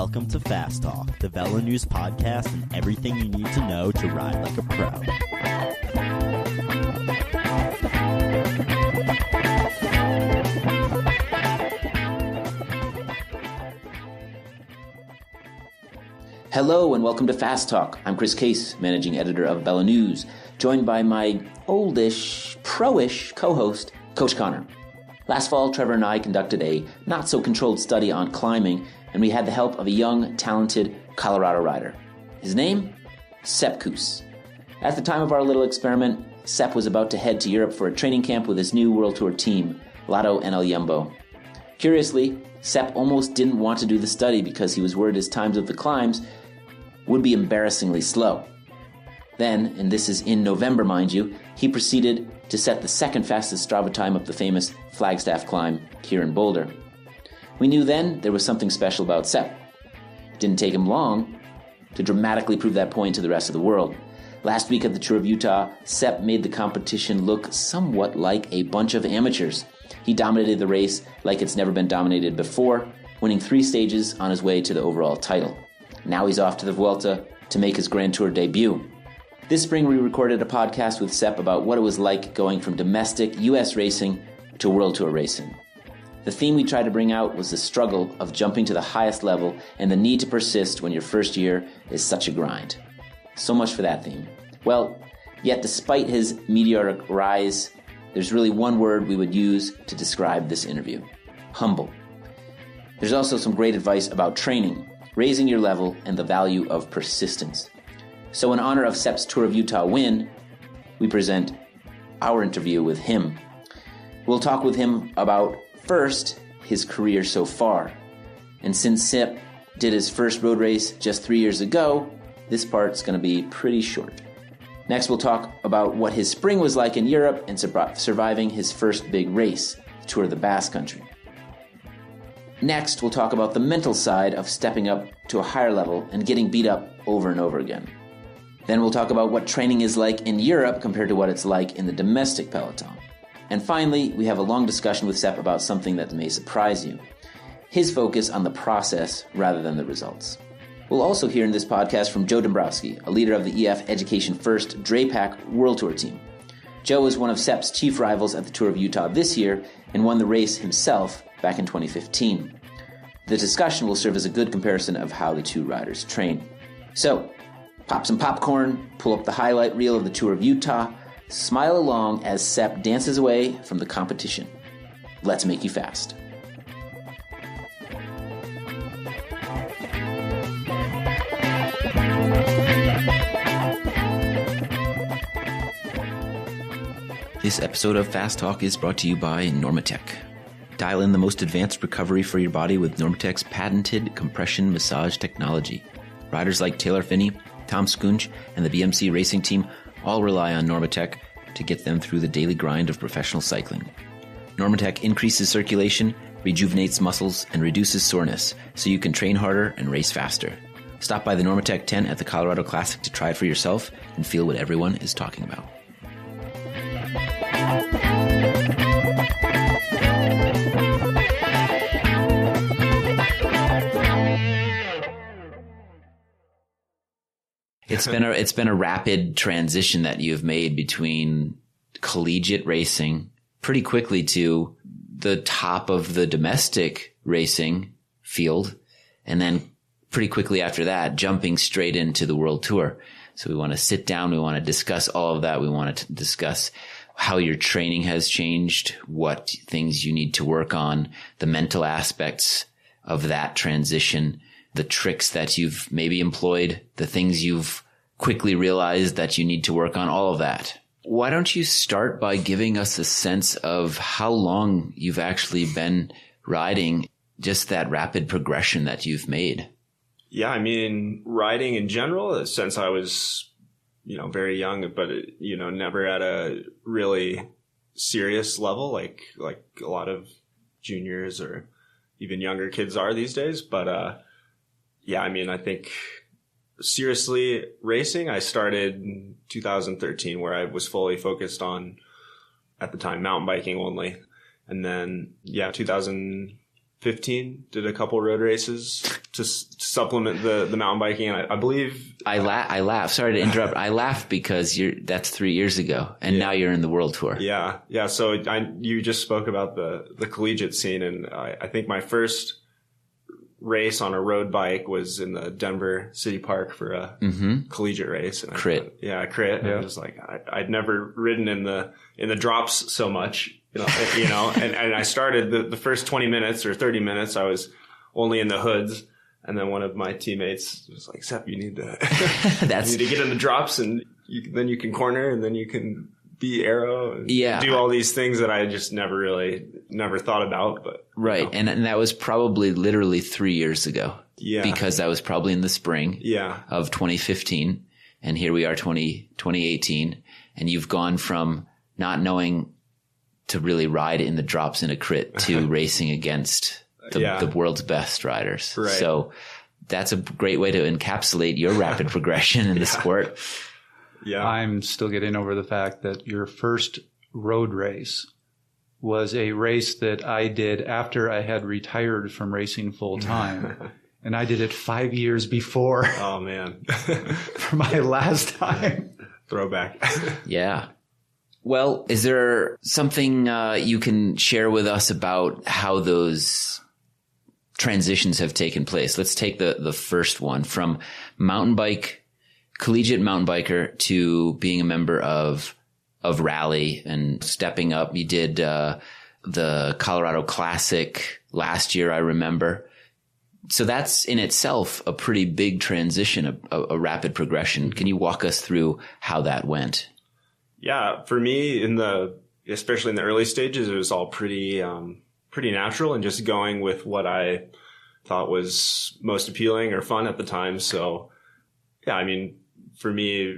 Welcome to Fast Talk, the Velo News podcast and everything you need to know to ride like a pro. Hello and welcome to Fast Talk. I'm Chris Case, managing editor of Velo News, joined by my oldish, pro-ish co-host, Coach Connor. Last fall, Trevor and I conducted a not-so-controlled study on climbing, and we had the help of a young, talented Colorado rider. His name? Sepp Kuss. At the time of our little experiment, Sepp was about to head to Europe for a training camp with his new WorldTour team, Lotto NL Jumbo. Curiously, Sepp almost didn't want to do the study because he was worried his times of the climbs would be embarrassingly slow. Then, and this is in November mind you, he proceeded to set the second fastest Strava time up the famous Flagstaff climb here in Boulder. We knew then there was something special about Sepp. It didn't take him long to dramatically prove that point to the rest of the world. Last week at the Tour of Utah, Sepp made the competition look somewhat like a bunch of amateurs. He dominated the race like it's never been dominated before, winning 3 stages on his way to the overall title. Now he's off to the Vuelta to make his Grand Tour debut. This spring we recorded a podcast with Sepp about what it was like going from domestic U.S. racing to World Tour racing. The theme we tried to bring out was the struggle of jumping to the highest level and the need to persist when your first year is such a grind. So much for that theme. Well, yet despite his meteoric rise, there's really one word we would use to describe this interview: humble. There's also some great advice about training, raising your level, and the value of persistence. So in honor of Sepp's Tour of Utah win, we present our interview with him. We'll talk with him about, first, his career so far. And since Sepp did his first road race just 3 years ago, this part's going to be pretty short. Next, we'll talk about what his spring was like in Europe and surviving his first big race, the Tour of the Basque Country. Next, we'll talk about the mental side of stepping up to a higher level and getting beat up over and over again. Then we'll talk about what training is like in Europe compared to what it's like in the domestic peloton. And finally, we have a long discussion with Sepp about something that may surprise you: his focus on the process rather than the results. We'll also hear in this podcast from Joe Dombrowski, a leader of the EF Education First Drapac World Tour team. Joe was one of Sepp's chief rivals at the Tour of Utah this year and won the race himself back in 2015. The discussion will serve as a good comparison of how the two riders train. So, pop some popcorn, pull up the highlight reel of the Tour of Utah, smile along as Sepp dances away from the competition. Let's make you fast. This episode of Fast Talk is brought to you by Normatec. Dial in the most advanced recovery for your body with Normatec's patented compression massage technology. Riders like Taylor Phinney, Tom Skunge, and the BMC racing team all rely on Normatec to get them through the daily grind of professional cycling. Normatec increases circulation, rejuvenates muscles, and reduces soreness, so you can train harder and race faster. Stop by the Normatec tent at the Colorado Classic to try it for yourself and feel what everyone is talking about. It's been a rapid transition that you've made between collegiate racing pretty quickly to the top of the domestic racing field, and then pretty quickly after that jumping straight into the World Tour. So we want to sit down, we want to discuss all of that. We want to discuss how your training has changed, what things you need to work on, the mental aspects of that transition, the tricks that you've maybe employed, the things you've quickly realized that you need to work on, all of that. Why don't you start by giving us a sense of how long you've actually been riding, just that rapid progression that you've made? Yeah, I mean, riding in general, since I was, very young, but, never at a really serious level, like a lot of juniors or even younger kids are these days. But, yeah, I mean, I think seriously racing, I started in 2013, where I was fully focused on, at the time, mountain biking only. And then, 2015, 15, did a couple road races to supplement the mountain biking. And I believe I laugh. Sorry to interrupt. I laugh because that's 3 years ago, and now you're in the World Tour. Yeah. Yeah. So you just spoke about the collegiate scene, and I think my first race on a road bike was in the Denver City Park for a collegiate race. And Crit. Crit. Yeah. And it was like, I'd never ridden in the drops so much, and I started the first 20 minutes or 30 minutes, I was only in the hoods. And then one of my teammates was like, Sepp, you need to, you need to get in the drops, and then you can corner, and then you can be arrow and do all these things that I just never thought about. But right. And that was probably literally 3 years ago. Yeah. Because that was probably in the spring of 2015. And here we are 2018. And you've gone from not knowing to really ride in the drops in a crit to racing against the world's best riders. Right. So that's a great way to encapsulate your rapid progression in the sport. Yeah. I'm still getting over the fact that your first road race was a race that I did after I had retired from racing full time. And I did it 5 years before. Oh, man. For my last time. Throwback. Yeah. Well, is there something you can share with us about how those transitions have taken place? Let's take the first one, from collegiate mountain biker to being a member of Rally and stepping up. You did the Colorado Classic last year, I remember. So that's in itself a pretty big transition, a rapid progression. Can you walk us through how that went? Yeah, for me, especially in the early stages, it was all pretty natural and just going with what I thought was most appealing or fun at the time. So, yeah, I mean, for me,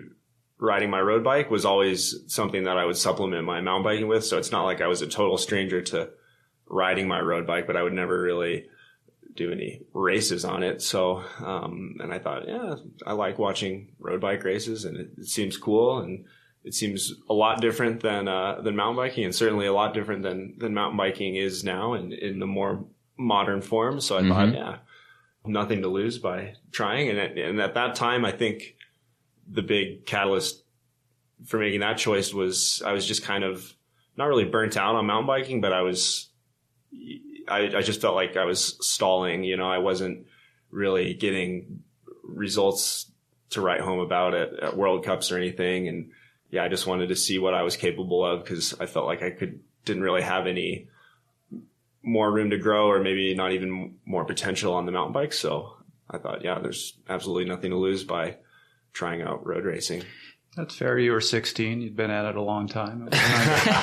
riding my road bike was always something that I would supplement my mountain biking with. So it's not like I was a total stranger to riding my road bike, but I would never really do any races on it. So, and I thought, yeah, I like watching road bike races, and it seems cool, and it seems a lot different than mountain biking, and certainly a lot different than mountain biking is now in the more modern form. So I thought, yeah, nothing to lose by trying. And at that time, I think the big catalyst for making that choice was I was just kind of not really burnt out on mountain biking, but I just felt like I was stalling. I wasn't really getting results to write home about at World Cups or anything. And yeah, I just wanted to see what I was capable of, because I felt like I didn't really have any more room to grow, or maybe not even more potential on the mountain bike. So I thought, yeah, there's absolutely nothing to lose by trying out road racing. That's fair. You were 16. You'd been at it a long time.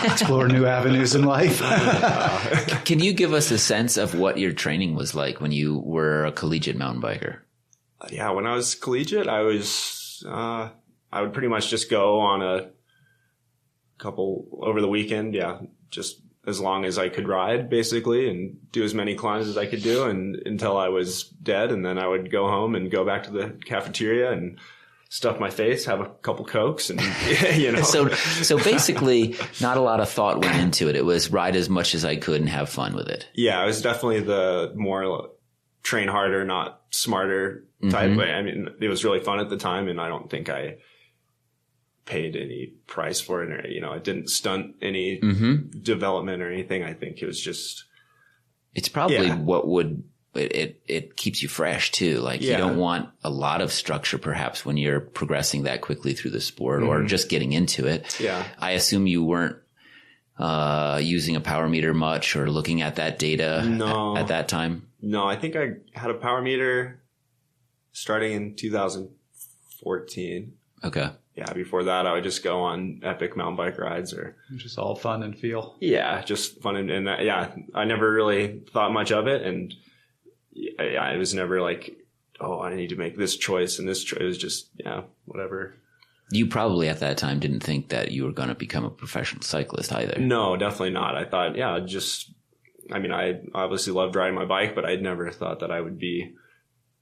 Explore new avenues in life. Can you give us a sense of what your training was like when you were a collegiate mountain biker? Yeah, when I was collegiate, I would pretty much just go on a couple over the weekend. Yeah, just as long as I could ride, basically, and do as many climbs as I could do, and until I was dead. And then I would go home and go back to the cafeteria and stuff my face, have a couple Cokes, and So basically, not a lot of thought went into it. It was ride as much as I could and have fun with it. Yeah, it was definitely the more train harder, not smarter type way. I mean, it was really fun at the time, and I don't think I paid any price for it, or it didn't stunt any development or anything. I think it was just, it's probably what would it keeps you fresh too. Like you don't want a lot of structure perhaps when you're progressing that quickly through the sport or just getting into it. Yeah. I assume you weren't using a power meter much or looking at that data at that time. No, I think I had a power meter starting in 2014. Okay. Yeah, before that, I would just go on epic mountain bike rides, or just all fun and feel. Yeah, just fun and I never really thought much of it, and I was never like, oh, I need to make this choice and this choice. It was just whatever. You probably at that time didn't think that you were going to become a professional cyclist either. No, definitely not. I thought, I obviously loved riding my bike, but I'd never thought that I would be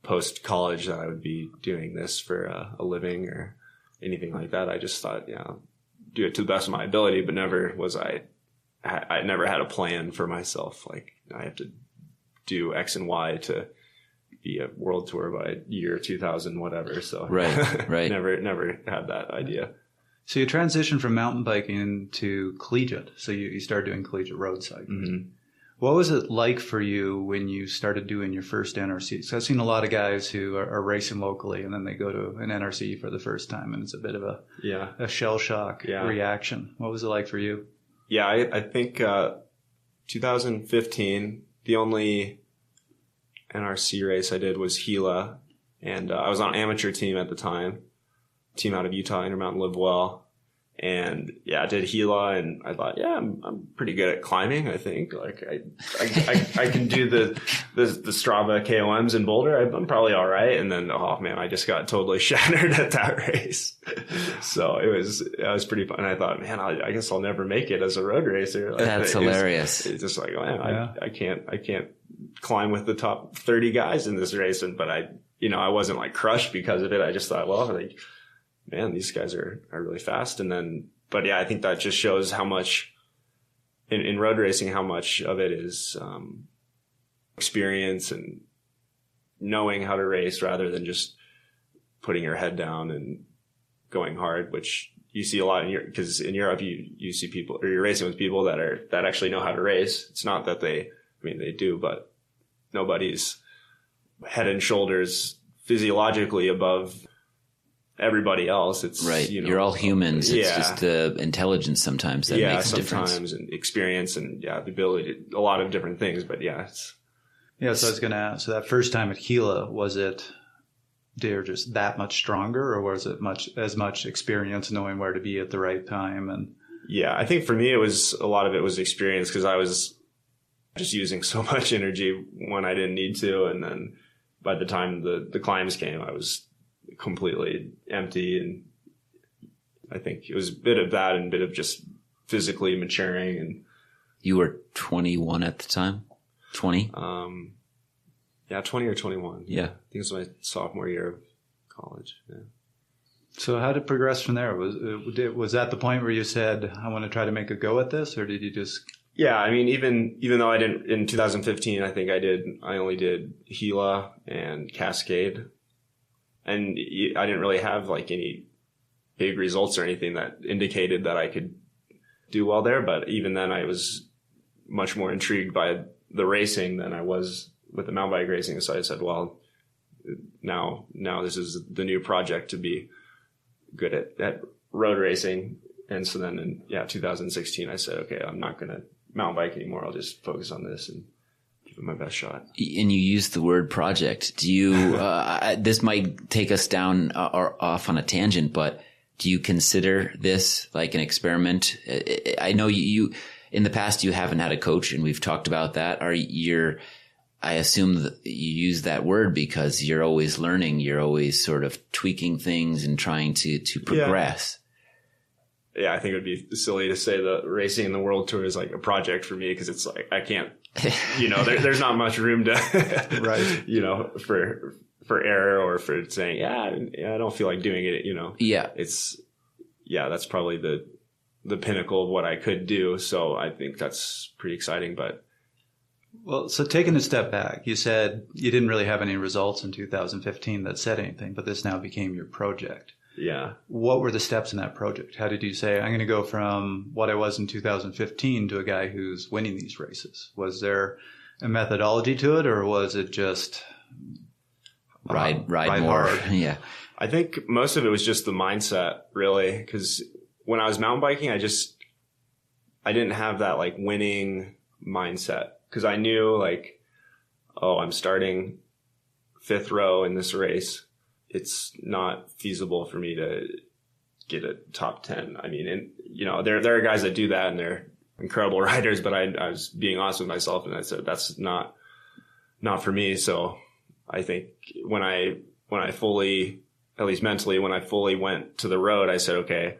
post college that I would be doing this for a living or anything like that. I just thought, do it to the best of my ability, but never was I never had a plan for myself. Like I have to do X and Y to be a World Tour by year 2000, whatever. So right. never had that idea. So you transitioned from mountain biking to collegiate. So you started doing collegiate road cycling. Mm-hmm. What was it like for you when you started doing your first NRC? So I've seen a lot of guys who are racing locally and then they go to an NRC for the first time, and it's a bit of a shell shock reaction. What was it like for you? Yeah, I think 2015, the only NRC race I did was Gila, and I was on an amateur team at the time, team out of Utah, Intermountain Live Well. And I did Gila, and I thought, I'm pretty good at climbing. I think like I can do the Strava KOMs in Boulder. I'm probably all right. And then I just got totally shattered at that race. So it was pretty fun. And I thought, man, I guess I'll never make it as a road racer. Like, that's hilarious. It's just like, man, I can't climb with the top 30 guys in this race. But I wasn't like crushed because of it. I just thought, man, these guys are really fast. And then, I think that just shows how much in road racing, how much of it is experience and knowing how to race rather than just putting your head down and going hard, which you see a lot because in Europe, you see people, or you're racing with people that actually know how to race. It's not that they do, but nobody's head and shoulders physiologically above everybody else. It's right. You're all humans. It's just the intelligence sometimes that makes a difference. Sometimes, and experience and the ability to a lot of different things. But so I was going to ask. So that first time at Gila, was it they're just that much stronger, or was it as much experience knowing where to be at the right time? And I think for me, a lot of it was experience because I was just using so much energy when I didn't need to, and then by the time the climbs came, I was completely empty. And I think it was a bit of that and a bit of just physically maturing. And you were 21 at the time? 20? 20 or 21. Yeah. I think it was my sophomore year of college. Yeah. So how did it progress from there? Was that the point where you said, I want to try to make a go at this, or did you just... Yeah, I mean, even though I didn't, in 2015, I think I only did Gila and Cascade. And I didn't really have like any big results or anything that indicated that I could do well there. But even then, I was much more intrigued by the racing than I was with the mountain bike racing. So I said, well, now this is the new project to be good at road racing. And so then in 2016, I said, okay, I'm not going to mountain bike anymore. I'll just focus on this and give it my best shot. And you used the word project. Do you, this might take us down or off on a tangent, but do you consider this like an experiment? I know you in the past, you haven't had a coach, and we've talked about that. I assume that you use that word because you're always learning. You're always sort of tweaking things and trying to progress. Yeah, I think it would be silly to say that racing in the World Tour is like a project for me, because it's like I can't, there's not much room to, right? For error or for saying, I don't feel like doing it. That's probably the pinnacle of what I could do. So I think that's pretty exciting. But well, so taking a step back, you said you didn't really have any results in 2015 that said anything, but this now became your project. Yeah. What were the steps in that project? How did you say, I'm going to go from what I was in 2015 to a guy who's winning these races? Was there a methodology to it, or was it just ride more? Hard? Yeah. I think most of it was just the mindset, really, because when I was mountain biking, I didn't have that like winning mindset, because I knew like, I'm starting 5th row in this race. It's not feasible for me to get a top 10. I mean, there are guys that do that and they're incredible riders, but I was being honest with myself and I said, that's not for me. So I think when I fully, at least mentally, when I fully went to the road, I said, okay,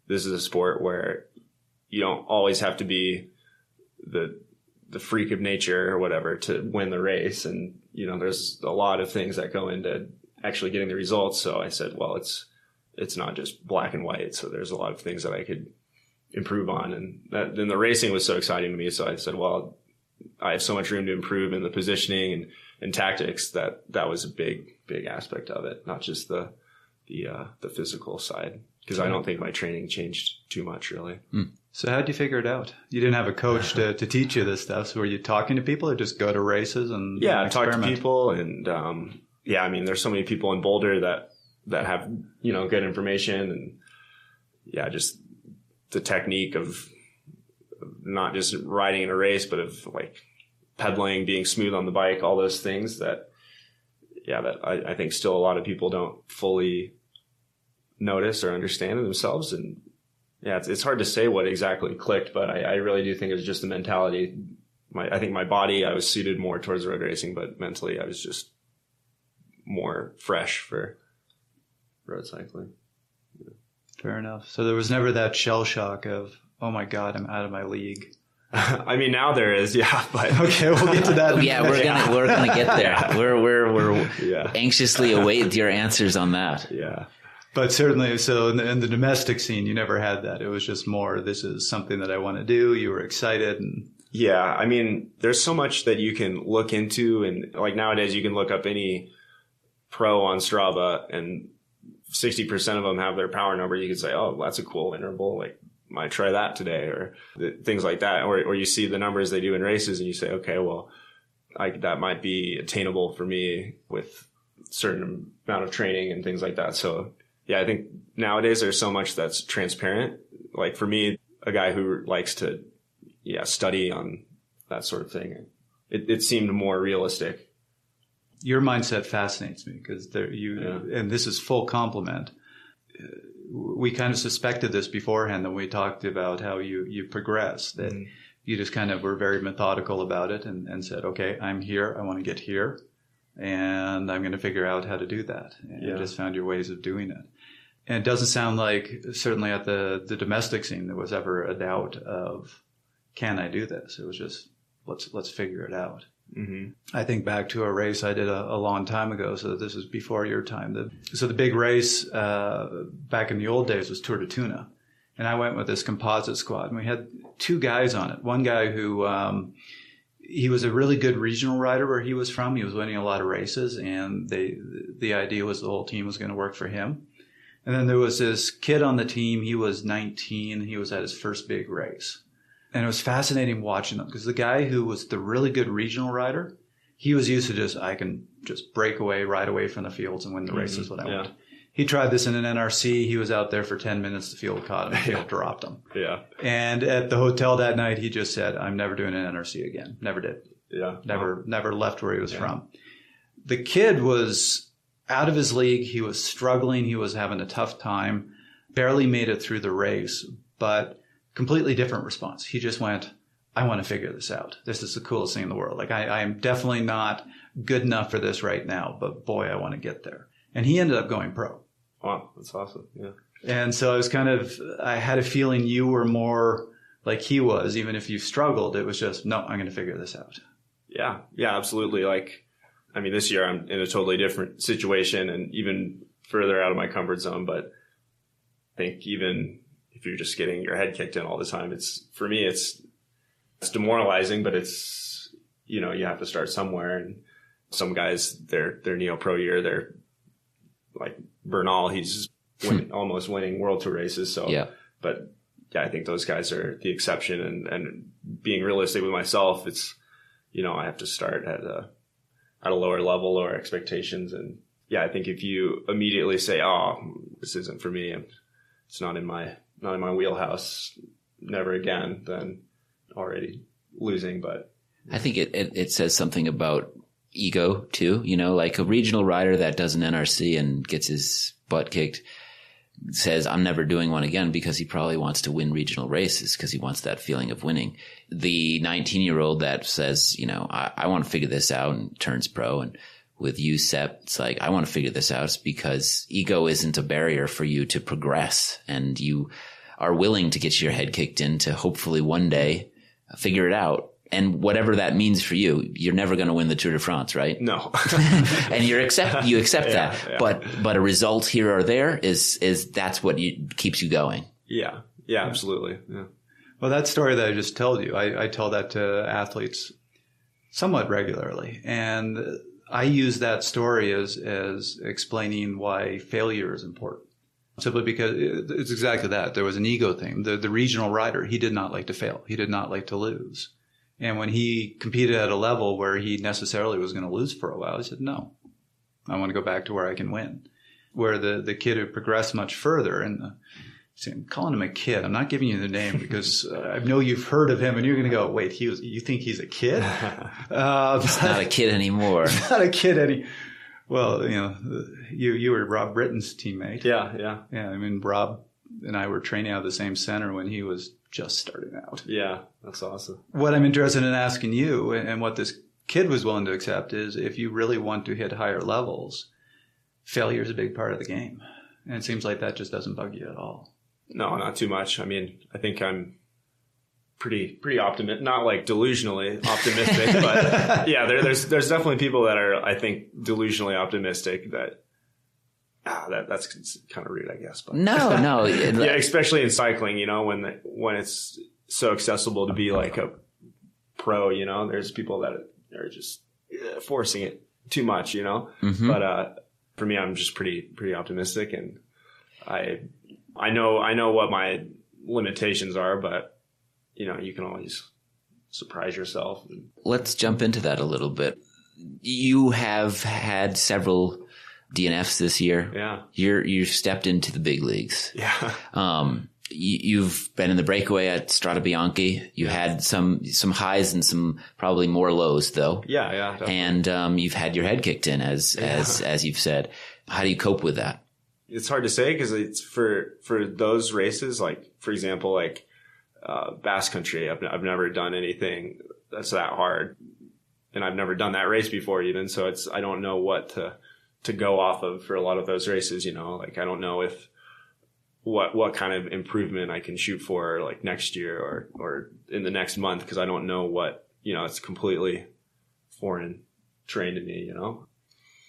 this is a sport where you don't always have to be the freak of nature or whatever to win the race. And, there's a lot of things that go into actually getting the results. So I said, well, it's not just black and white. So there's a lot of things that I could improve on. And then the racing was so exciting to me. So I said, well, I have so much room to improve in the positioning and tactics that was a big aspect of it, not just the physical side. Because I don't think my training changed too much, really. So how'd you figure it out? You didn't have a coach to teach you this stuff. So were you talking to people or just go to races and talk to people. And I mean, there's so many people in Boulder that have, good information, and just the technique of not just riding in a race, but of like pedaling, being smooth on the bike, all those things that I think still a lot of people don't fully notice or understand in themselves. And it's hard to say what exactly clicked, but I really do think it was just the mentality. I think my body, I was suited more towards road racing, but mentally I was just more fresh for road cycling. Fair enough. So there was never that shell shock of, oh my God, I'm out of my league. I mean, now there is, but okay, we'll get to that. We're gonna get there. We're anxiously await your answers on that. Yeah. But certainly, so in the domestic scene, you never had that. It was just more, this is something that I want to do. You were excited. And yeah, I mean, there's so much that you can look into. And like nowadays, you can look up any pro on Strava and 60% of them have their power number. You can say, oh, that's a cool interval. Like, might try that today, or things like that. Or you see the numbers they do in races and you say, okay, well, that might be attainable for me with a certain amount of training and things like that. So I think nowadays there's so much that's transparent. Like for me, a guy who likes to, study on that sort of thing, it seemed more realistic. Your mindset fascinates me because and this is full compliment. We kind of suspected this beforehand when we talked about how you progress, that you just kind of were very methodical about it and said, okay, I'm here. I want to get here and I'm going to figure out how to do that. And you just found your ways of doing it. And it doesn't sound like, certainly at the domestic scene, there was ever a doubt of, can I do this? It was just, let's figure it out. Mm-hmm. I think back to a race I did a long time ago, so this is before your time. So the big race back in the old days was Tour de Tuna. And I went with this composite squad, and we had two guys on it. One guy who he was a really good regional rider where he was from. He was winning a lot of races, and the idea was the whole team was going to work for him. And then there was this kid on the team. He was 19. He was at his first big race. And it was fascinating watching them because the guy who was the really good regional rider, he was used to I can just break away, ride away from the fields and win the races what I want. He tried this in an NRC. He was out there for 10 minutes. The field caught him. The field dropped him. Yeah. And at the hotel that night, he just said, I'm never doing an NRC again. Never did. Yeah. Never left where he was from. The kid was out of his league. He was struggling. He was having a tough time. Barely made it through the race, but completely different response. He just went, I want to figure this out. This is the coolest thing in the world. Like, I am definitely not good enough for this right now, but boy, I want to get there. And he ended up going pro. Wow, that's awesome. Yeah. And so I had a feeling you were more like he was, even if you struggled. It was just, no, I'm going to figure this out. Yeah, absolutely. Like, I mean, this year I'm in a totally different situation and even further out of my comfort zone. But I think even if you're just getting your head kicked in all the time, for me, it's demoralizing, but it's, you have to start somewhere. And some guys, their neo-pro year, they're like Bernal, he's almost winning World Tour races. So, but I think those guys are the exception. And being realistic with myself, it's, I have to start at a lower level or expectations. And I think if you immediately say, oh, this isn't for me, it's not in my wheelhouse, never again, then already losing. But I think it says something about ego too, like a regional rider that does an NRC and gets his butt kicked says, I'm never doing one again, because he probably wants to win regional races because he wants that feeling of winning. The 19-year-old that says, I want to figure this out and turns pro. And with you, Sepp, it's like, I want to figure this out. It's because ego isn't a barrier for you to progress, and you are willing to get your head kicked in to hopefully one day figure it out. And whatever that means for you, you're never going to win the Tour de France, right? No. And you accept that. Yeah. But a result here or there is that's what keeps you going. Yeah, absolutely. Yeah. Well, that story that I just told you, I tell that to athletes somewhat regularly. And I use that story as explaining why failure is important. Simply because it's exactly that. There was an ego thing. The regional rider, he did not like to fail. He did not like to lose. And when he competed at a level where he necessarily was going to lose for a while, he said, no, I want to go back to where I can win. Where the kid who progressed much further, and I'm calling him a kid. I'm not giving you the name because I know you've heard of him and you're going to go, wait, you think he's a kid? He's not a kid anymore. He's not a kid Well, you were Rob Britton's teammate. Yeah. Yeah, I mean, Rob and I were training out of the same center when he was just starting out. Yeah, that's awesome. What I'm interested in asking you, and what this kid was willing to accept, is if you really want to hit higher levels, failure is a big part of the game. And it seems like that just doesn't bug you at all. No, not too much. I mean, I think I'm pretty optimistic, not like delusionally optimistic, but yeah, there's definitely people that are, I think, delusionally optimistic that's kind of rude, I guess. But No. Yeah, especially in cycling, when it's so accessible to be like a pro, there's people that are just forcing it too much, Mm-hmm. But for me, I'm just pretty optimistic, and I know what my limitations are, but you can always surprise yourself. Let's jump into that a little bit. You have had several DNFs this year. Yeah. You've stepped into the big leagues. Yeah. You've been in the breakaway at Strade Bianche. You had some highs and some probably more lows though. Yeah. Definitely. And you've had your head kicked in as you've said. How do you cope with that? It's hard to say because it's for those races, like for example, like Basque Country. I've never done anything that's that hard, and I've never done that race before even. So I don't know what to go off of for a lot of those races. Like I don't know if what kind of improvement I can shoot for like next year or in the next month, because I don't know what it's completely foreign terrain to me.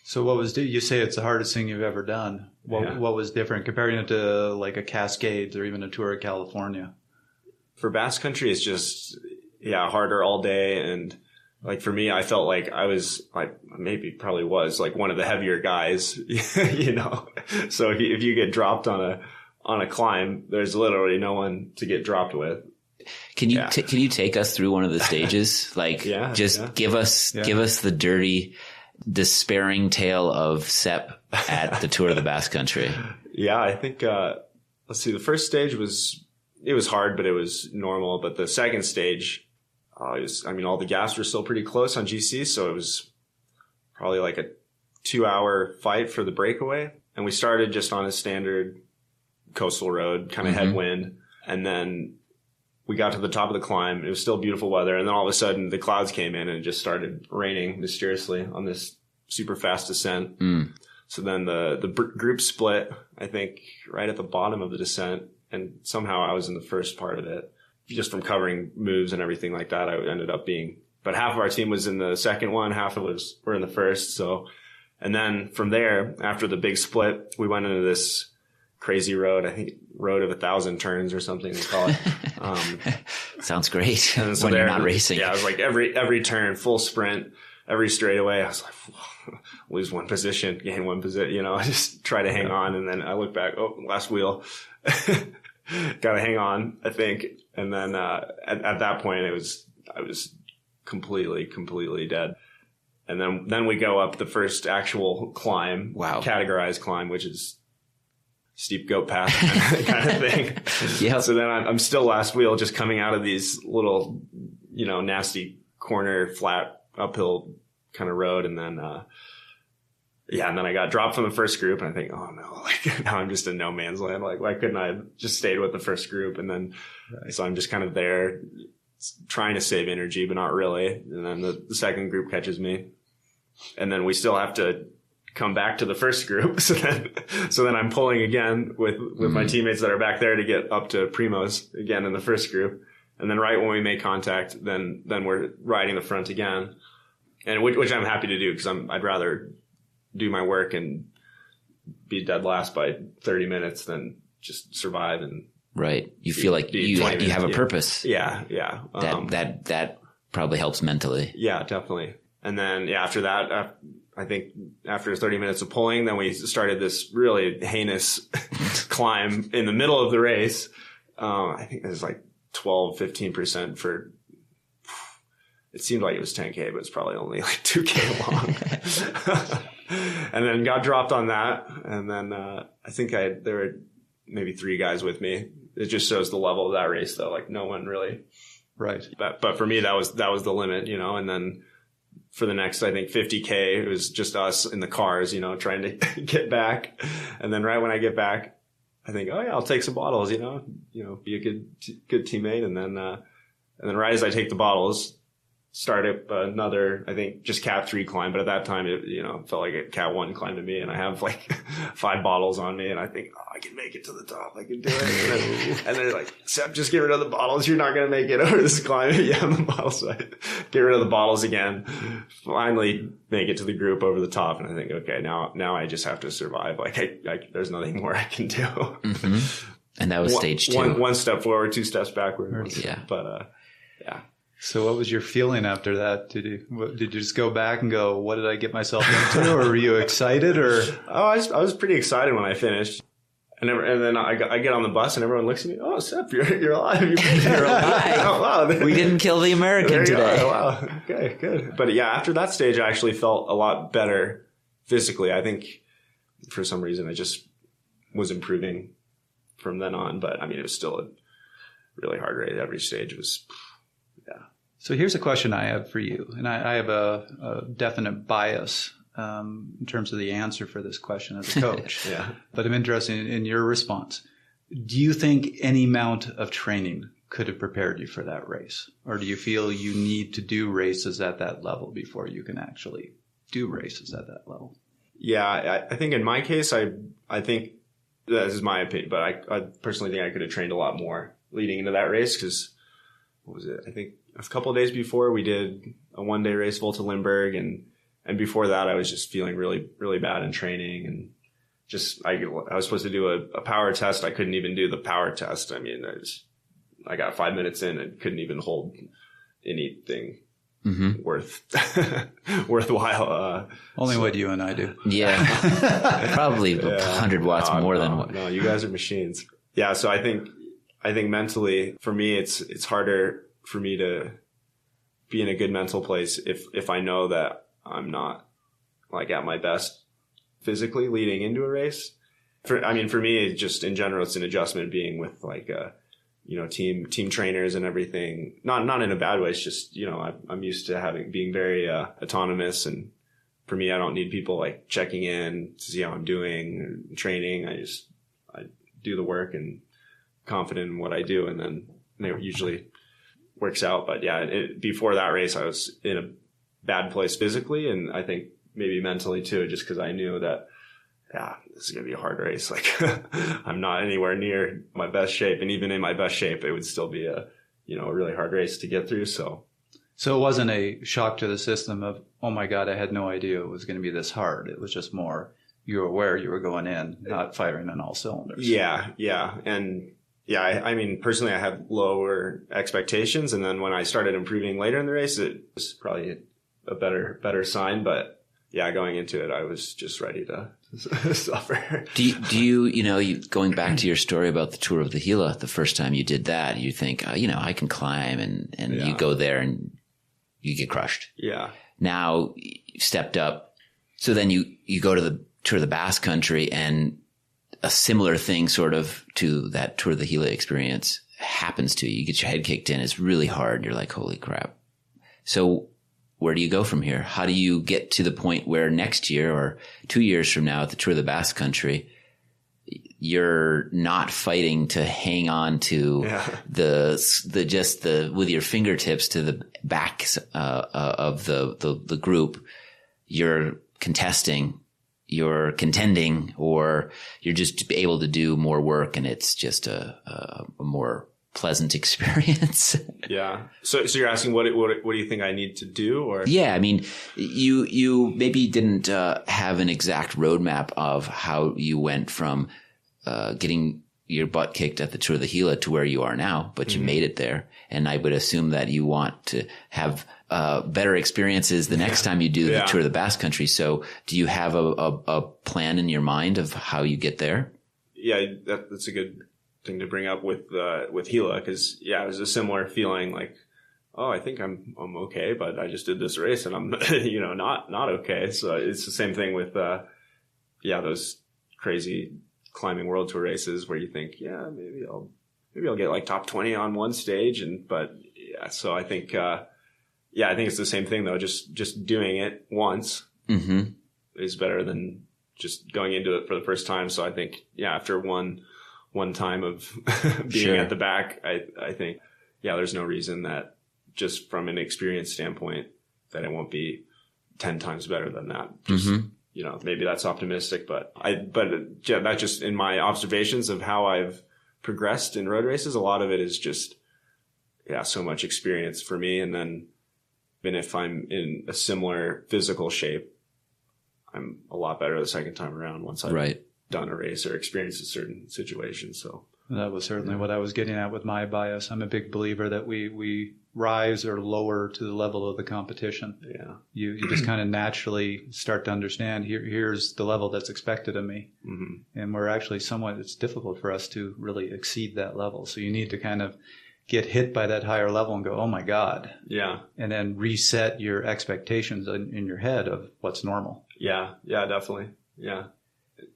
So what was you say it's the hardest thing you've ever done? What was different comparing it to like a Cascades or even a Tour of California? For Basque Country, it's just harder all day, and like for me, I felt like I was probably was like one of the heavier guys, So if you get dropped on a climb, there's literally no one to get dropped with. Can you take us through one of the stages? Like give us the dirty, despairing tale of Sepp at the Tour of the Basque Country. Yeah, I think let's see. The first stage was hard, but it was normal. But the second stage, all the gaps were still pretty close on GC, so it was probably like a 2-hour fight for the breakaway. And we started just on a standard coastal road, kind of headwind, and then we got to the top of the climb. It was still beautiful weather, and then all of a sudden the clouds came in and it just started raining mysteriously on this super fast descent. So then the group split, I think, right at the bottom of the descent, and somehow I was in the first part of it. Just from covering moves and everything like that, I ended up being. But half of our team was in the second one, half of us were in the first. So, and then from there, after the big split, we went into this crazy road. I think road of 1,000 turns or something they call it. Sounds great. And so when you're not racing. Yeah, it was like every turn, full sprint, every straightaway. I was like, lose one position, gain one position. I just try to hang on, and then I look back. Oh, last wheel. Got to hang on, I think. And then at that point, I was completely dead. And then we go up the first actual climb, categorized climb, which is steep goat path kind of thing. Yeah. So then I'm still last wheel, just coming out of these little, nasty corner, flat, uphill kind of road. And then, and then I got dropped from the first group, and I think, oh no, like now I'm just in no man's land. Like, why couldn't I have just stayed with the first group? And then, so I'm just kind of there trying to save energy, but not really. And then the second group catches me, and then we still have to come back to the first group. So then I'm pulling again with my teammates that are back there to get up to Primos again in the first group. And then right when we make contact, then we're riding the front again, and which I'm happy to do, because I'd rather do my work and be dead last by 30 minutes than just survive. And right. You feel like you have a purpose. Yeah. That probably helps mentally. Yeah, definitely. And then after that, I think after 30 minutes of pulling, then we started this really heinous climb in the middle of the race. I think it was like 12-15% for, it seemed like it was 10K, but it's probably only like 2K long. And then got dropped on that. And then I think there were maybe 3 guys with me. It just shows the level of that race, though. Like no one really. Right. But for me, that was the limit, and then for the next, I think 50K, it was just us in the cars, trying to get back. And then right when I get back, I think, oh yeah, I'll take some bottles, be a good teammate. And then right as I take the bottles, start up another, I think just Cat 3 climb. But at that time, it, felt like a Cat 1 climb to me. And I have like 5 bottles on me and I think, oh, I can make it to the top. I can do it. And they're like, Sepp, just get rid of the bottles. You're not going to make it over this climb. Yeah, the bottles. So I get rid of the bottles again. Finally make it to the group over the top. And I think, okay, now I just have to survive. Like there's nothing more I can do. Mm-hmm. And that was stage 2. One step forward, 2 steps backward. Yeah. But, yeah. So what was your feeling after that? Did you just go back and go, what did I get myself into? Or were you excited or? Oh, I was pretty excited when I finished. And then I get on the bus and everyone looks at me. Oh, Sepp, you're alive. You're alive. Oh, wow. We didn't kill the American today. Wow. Okay, good. But yeah, after that stage, I actually felt a lot better physically. I think for some reason I just was improving from then on. But I mean, it was still a really hard race. Every stage was, yeah. So here's a question I have for you. And I have a definite bias in terms of the answer for this question as a coach. Yeah. But I'm interested in your response. Do you think any amount of training could have prepared you for that race? Or do you feel you need to do races at that level before you can actually do races at that level? Yeah, I think in my case, I think this is my opinion, but I personally think I could have trained a lot more leading into that race because, what was it? I think a couple of days before we did a 1-day race, Volta Limburg, and before that I was just feeling really, really bad in training and just, I was supposed to do a power test. I couldn't even do the power test. I mean, I got 5 minutes in and couldn't even hold anything worthwhile. Only what you and I do. Yeah. Probably 100 watts more than what. No, you guys are machines. Yeah. So I think mentally for me, it's harder for me to be in a good mental place if I know that I'm not like at my best physically leading into a race. For me, just in general, it's an adjustment being with like, team trainers and everything. Not in a bad way. It's just, I'm used to being very, autonomous. And for me, I don't need people like checking in to see how I'm doing training. I do the work and confident in what I do. And then it usually works out. But yeah, before that race, I was in a bad place physically. And I think maybe mentally too, just because I knew that, yeah, this is going to be a hard race. Like I'm not anywhere near my best shape. And even in my best shape, it would still be a really hard race to get through. So it wasn't a shock to the system of, oh my God, I had no idea it was going to be this hard. It was just more, you were aware you were going in, not firing on all cylinders. Yeah. Yeah. And yeah, I mean, personally, I had lower expectations. And then when I started improving later in the race, it was probably a better sign. But yeah, going into it, I was just ready to suffer. Do you going back to your story about the Tour of the Gila, the first time you did that, you think, I can climb and yeah. You go there and you get crushed. Yeah. Now you've stepped up. So then you go to the Tour of the Basque Country and a similar thing sort of to that Tour of the Gila experience happens to you. You get your head kicked in. It's really hard. You're like, holy crap. So where do you go from here? How do you get to the point where next year or 2 years from now at the Tour of the Basque Country, you're not fighting to hang on to with your fingertips to the backs of the group. You're contesting, you're contending, or you're just able to do more work, and it's just a more pleasant experience. Yeah. So you're asking what do you think I need to do? Or yeah, I mean, you maybe didn't have an exact roadmap of how you went from getting your butt kicked at the Tour de Gila to where you are now, but you made it there. And I would assume that you want to have better experiences the next time you do the Tour of the Basque Country. So do you have a plan in your mind of how you get there? Yeah, that's a good thing to bring up with Gila, because it was a similar feeling like, oh, I think I'm okay, but I just did this race and I'm not okay. So it's the same thing with those crazy climbing World Tour races where you think, maybe I'll get like top 20 on one stage, so I think I think it's the same thing though. Just doing it once is better than just going into it for the first time. So I think after one time of being at the back, I think there's no reason that, just from an experience standpoint, that it won't be 10 times better than that. Just, maybe that's optimistic, but that's just in my observations of how I've progressed in road races. A lot of it is just, so much experience for me. And then even if I'm in a similar physical shape, I'm a lot better the second time around once I've done a race or experienced a certain situation. So that was certainly what I was getting at with my bias. I'm a big believer that we rise or lower to the level of the competition. Yeah. You just kind of naturally start to understand here's the level that's expected of me. And we're actually it's difficult for us to really exceed that level. So you need to kind of get hit by that higher level and go, oh my God. Yeah. And then reset your expectations in your head of what's normal. Yeah. Yeah, definitely. Yeah.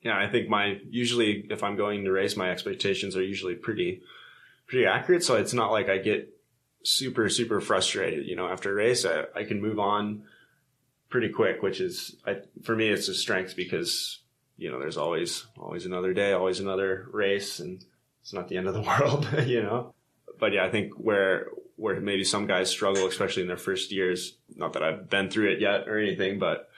Yeah, I think usually if I'm going to race, my expectations are usually pretty accurate. So it's not like I get super, super frustrated, after a race. I can move on pretty quick, which is, for me, it's a strength because, there's always another day, always another race, and it's not the end of the world, But I think where maybe some guys struggle, especially in their first years, not that I've been through it yet or anything, but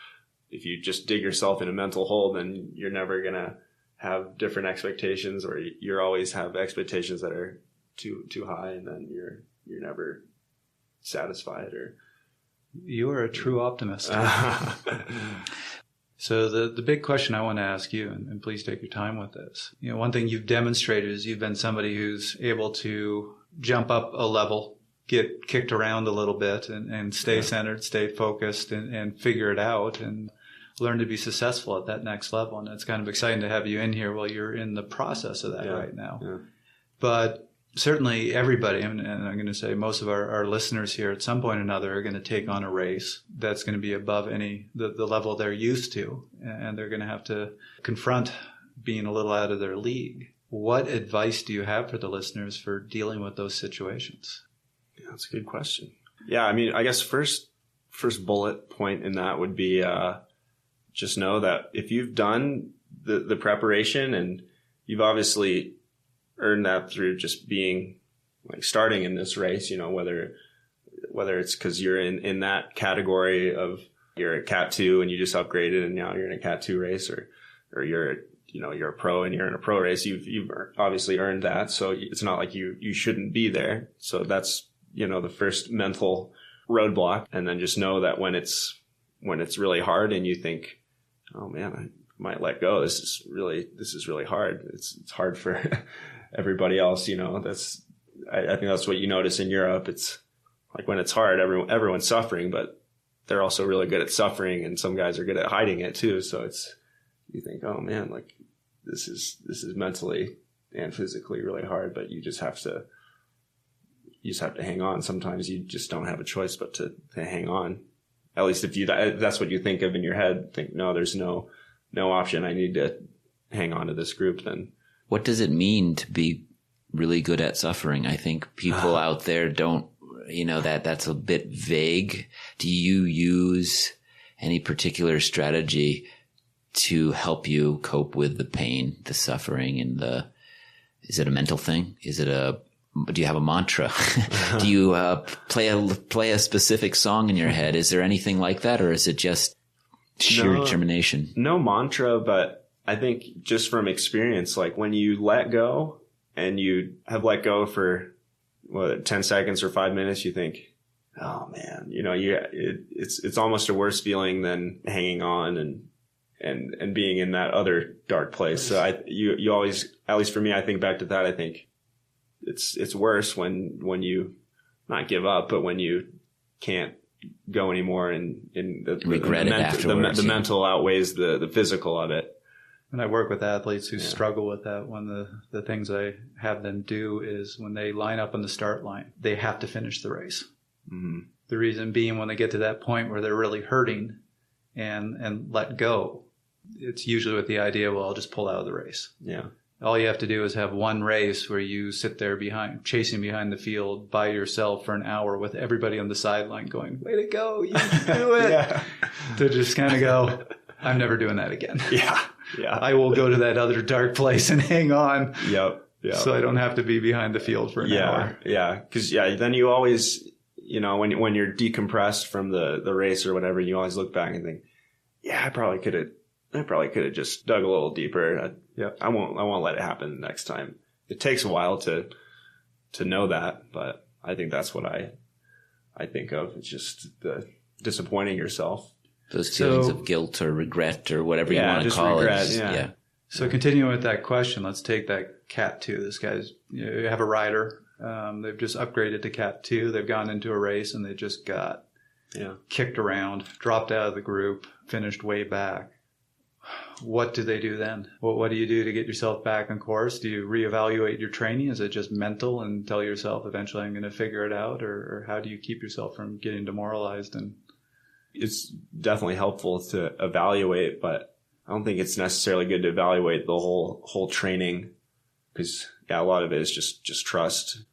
if you just dig yourself in a mental hole, then you're never going to have different expectations, or you always have expectations that are too high, and then you're never satisfied. Or you are a true optimist. So the big question I want to ask you, and please take your time with this. One thing you've demonstrated is you've been somebody who's able to jump up a level, get kicked around a little bit, and stay centered, stay focused, and figure it out, and learn to be successful at that next level. And it's kind of exciting to have you in here while you're in the process of that right now. Yeah. But certainly everybody, and I'm going to say most of our listeners here at some point or another are going to take on a race that's going to be above the level they're used to, and they're going to have to confront being a little out of their league. What advice do you have for the listeners for dealing with those situations? Yeah, that's a good question. Yeah, I mean, I guess first bullet point in that would be just know that if you've done the preparation, and you've obviously earned that through just being starting in this race, whether it's because you're in that category of you're a Cat 2 and you just upgraded and now you're in a Cat 2 race, or you're a pro and you're in a pro race, you've obviously earned that. So it's not like you shouldn't be there. So that's, the first mental roadblock. And then just know that when it's really hard and you think, oh man, I might let go. This is really hard. It's hard for everybody else. I think that's what you notice in Europe. It's like when it's hard, everyone's suffering, but they're also really good at suffering, and some guys are good at hiding it too. So you think, oh man, this is mentally and physically really hard, but you just have to hang on. Sometimes you just don't have a choice but to hang on. At least if that's what you think of in your head, think, no, there's no option. I need to hang on to this group then. What does it mean to be really good at suffering? I think people out there don't, that's a bit vague. Do you use any particular strategy to help you cope with the pain, the suffering, and is it a mental thing? Do you have a mantra? Do you play a specific song in your head? Is there anything like that, or is it just sheer determination? No mantra, but I think just from experience, when you let go and you have let go for 10 seconds or 5 minutes, you think, oh man, it's almost a worse feeling than hanging on and and being in that other dark place. So you always, at least for me, I think back to that. I think it's worse when you not give up, but when you can't go anymore, and regret it afterwards. The mental outweighs the physical of it. And I work with athletes who struggle with that. One of the things I have them do is when they line up on the start line, they have to finish the race. Mm-hmm. The reason being, when they get to that point where they're really hurting and let go, it's usually with the idea, well, I'll just pull out of the race. Yeah. All you have to do is have one race where you sit there chasing behind the field by yourself for an hour with everybody on the sideline going, way to go, you can do it. To just kind of go, I'm never doing that again. Yeah. I will go to that other dark place and hang on. Yep. So I don't have to be behind the field for an hour. Yeah. Because then you always, when you're decompressed from the race or whatever, you always look back and think, I probably could have just dug a little deeper. I won't let it happen next time. It takes a while to know that, but I think that's what I think of. It's just the disappointing yourself. Those feelings of guilt or regret or whatever you want to call regret, it. So continuing with that question, let's take that Cat 2. This guy's, you have a rider. They've just upgraded to Cat 2. They've gone into a race and they just got kicked around, dropped out of the group, finished way back. What do they do then? What do you do to get yourself back on course? Do you reevaluate your training? Is it just mental and tell yourself eventually I'm going to figure it out? Or how do you keep yourself from getting demoralized? And it's definitely helpful to evaluate, but I don't think it's necessarily good to evaluate the whole training, because a lot of it is just trust.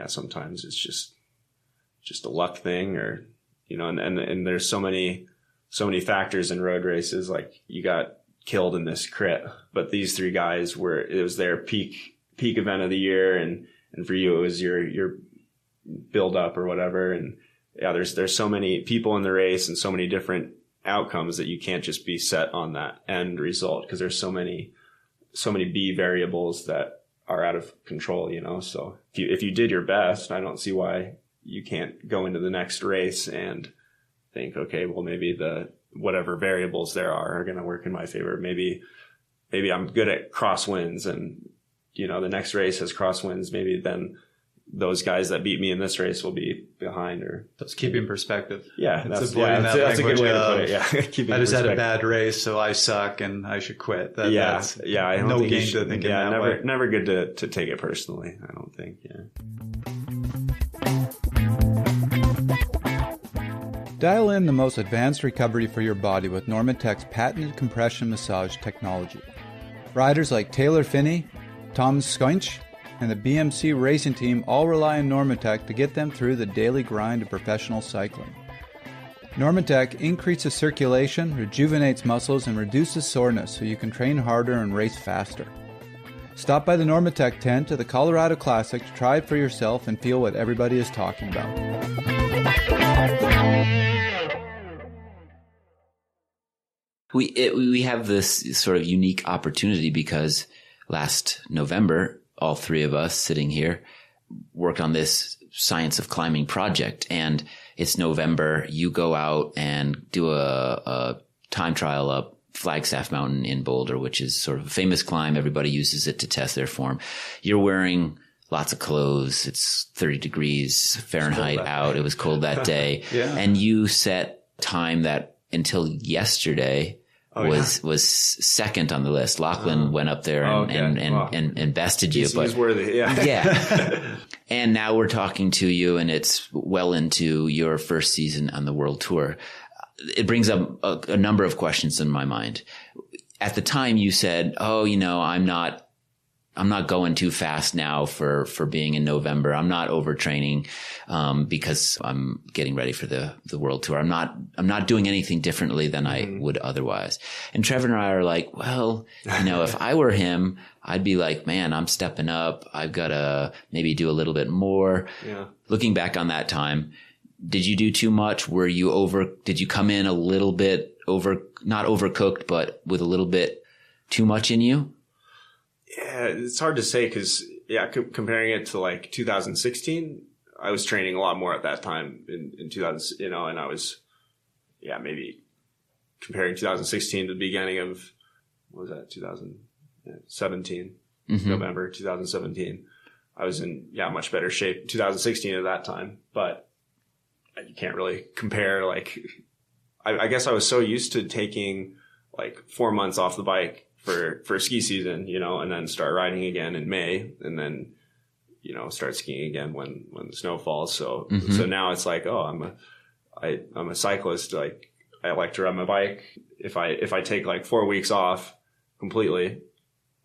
Sometimes it's just a luck thing, or and there's so many factors in road races. Like, you got killed in this crit, but these three guys it was their peak event of the year, and for you it was your build up or whatever. And there's so many people in the race and so many different outcomes that you can't just be set on that end result, because there's so many B variables that are out of control, So if you did your best, I don't see why you can't go into the next race and think, okay, well, maybe the whatever variables there are going to work in my favor. Maybe I'm good at crosswinds, and the next race has crosswinds. Maybe then those guys that beat me in this race will be behind. Or let's keep in perspective. That's a good way to put it. I just had a bad race, so I suck and I should quit. I don't no think gain to thinking that way. Never good to take it personally, I don't think. Dial in the most advanced recovery for your body with Normatec's patented compression massage technology. Riders like Taylor Finney, Tom Skoinch, and the BMC racing team all rely on Normatec to get them through the daily grind of professional cycling. Normatec increases circulation, rejuvenates muscles, and reduces soreness so you can train harder and race faster. Stop by the Normatec tent at the Colorado Classic to try it for yourself and feel what everybody is talking about. We have this sort of unique opportunity because last November, all three of us sitting here worked on this Science of Climbing project, and it's November. You go out and do a time trial up Flagstaff Mountain in Boulder, which is sort of a famous climb. Everybody uses it to test their form. You're wearing lots of clothes. It's 30 degrees Fahrenheit out. It was cold that day. And you set time that until yesterday was second on the list. Lachlan went up there and bested you. He's worthy. And now we're talking to you, and it's well into your first season on the World Tour. It brings up a number of questions in my mind. At the time you said, I'm not going too fast now for being in November. I'm not overtraining, because I'm getting ready for the World Tour. I'm not doing anything differently than I would otherwise. And Trevor and I are like, well, if I were him, I'd be like, man, I'm stepping up. I've got to maybe do a little bit more. Yeah. Looking back on that time, did you do too much? Did you come in a little bit not overcooked, but with a little bit too much in you? Yeah, it's hard to say because, comparing it to like 2016, I was training a lot more at that time in 2000, and I was, maybe comparing 2016 to the beginning of, what was that, 2017, November 2017. I was in, much better shape 2016 at that time, but you can't really compare. Like, I guess I was so used to taking like 4 months off the bike for ski season, and then start riding again in May, and then, start skiing again when the snow falls. So, so now it's like, oh, I'm a cyclist. Like, I like to ride my bike. If I take like 4 weeks off completely,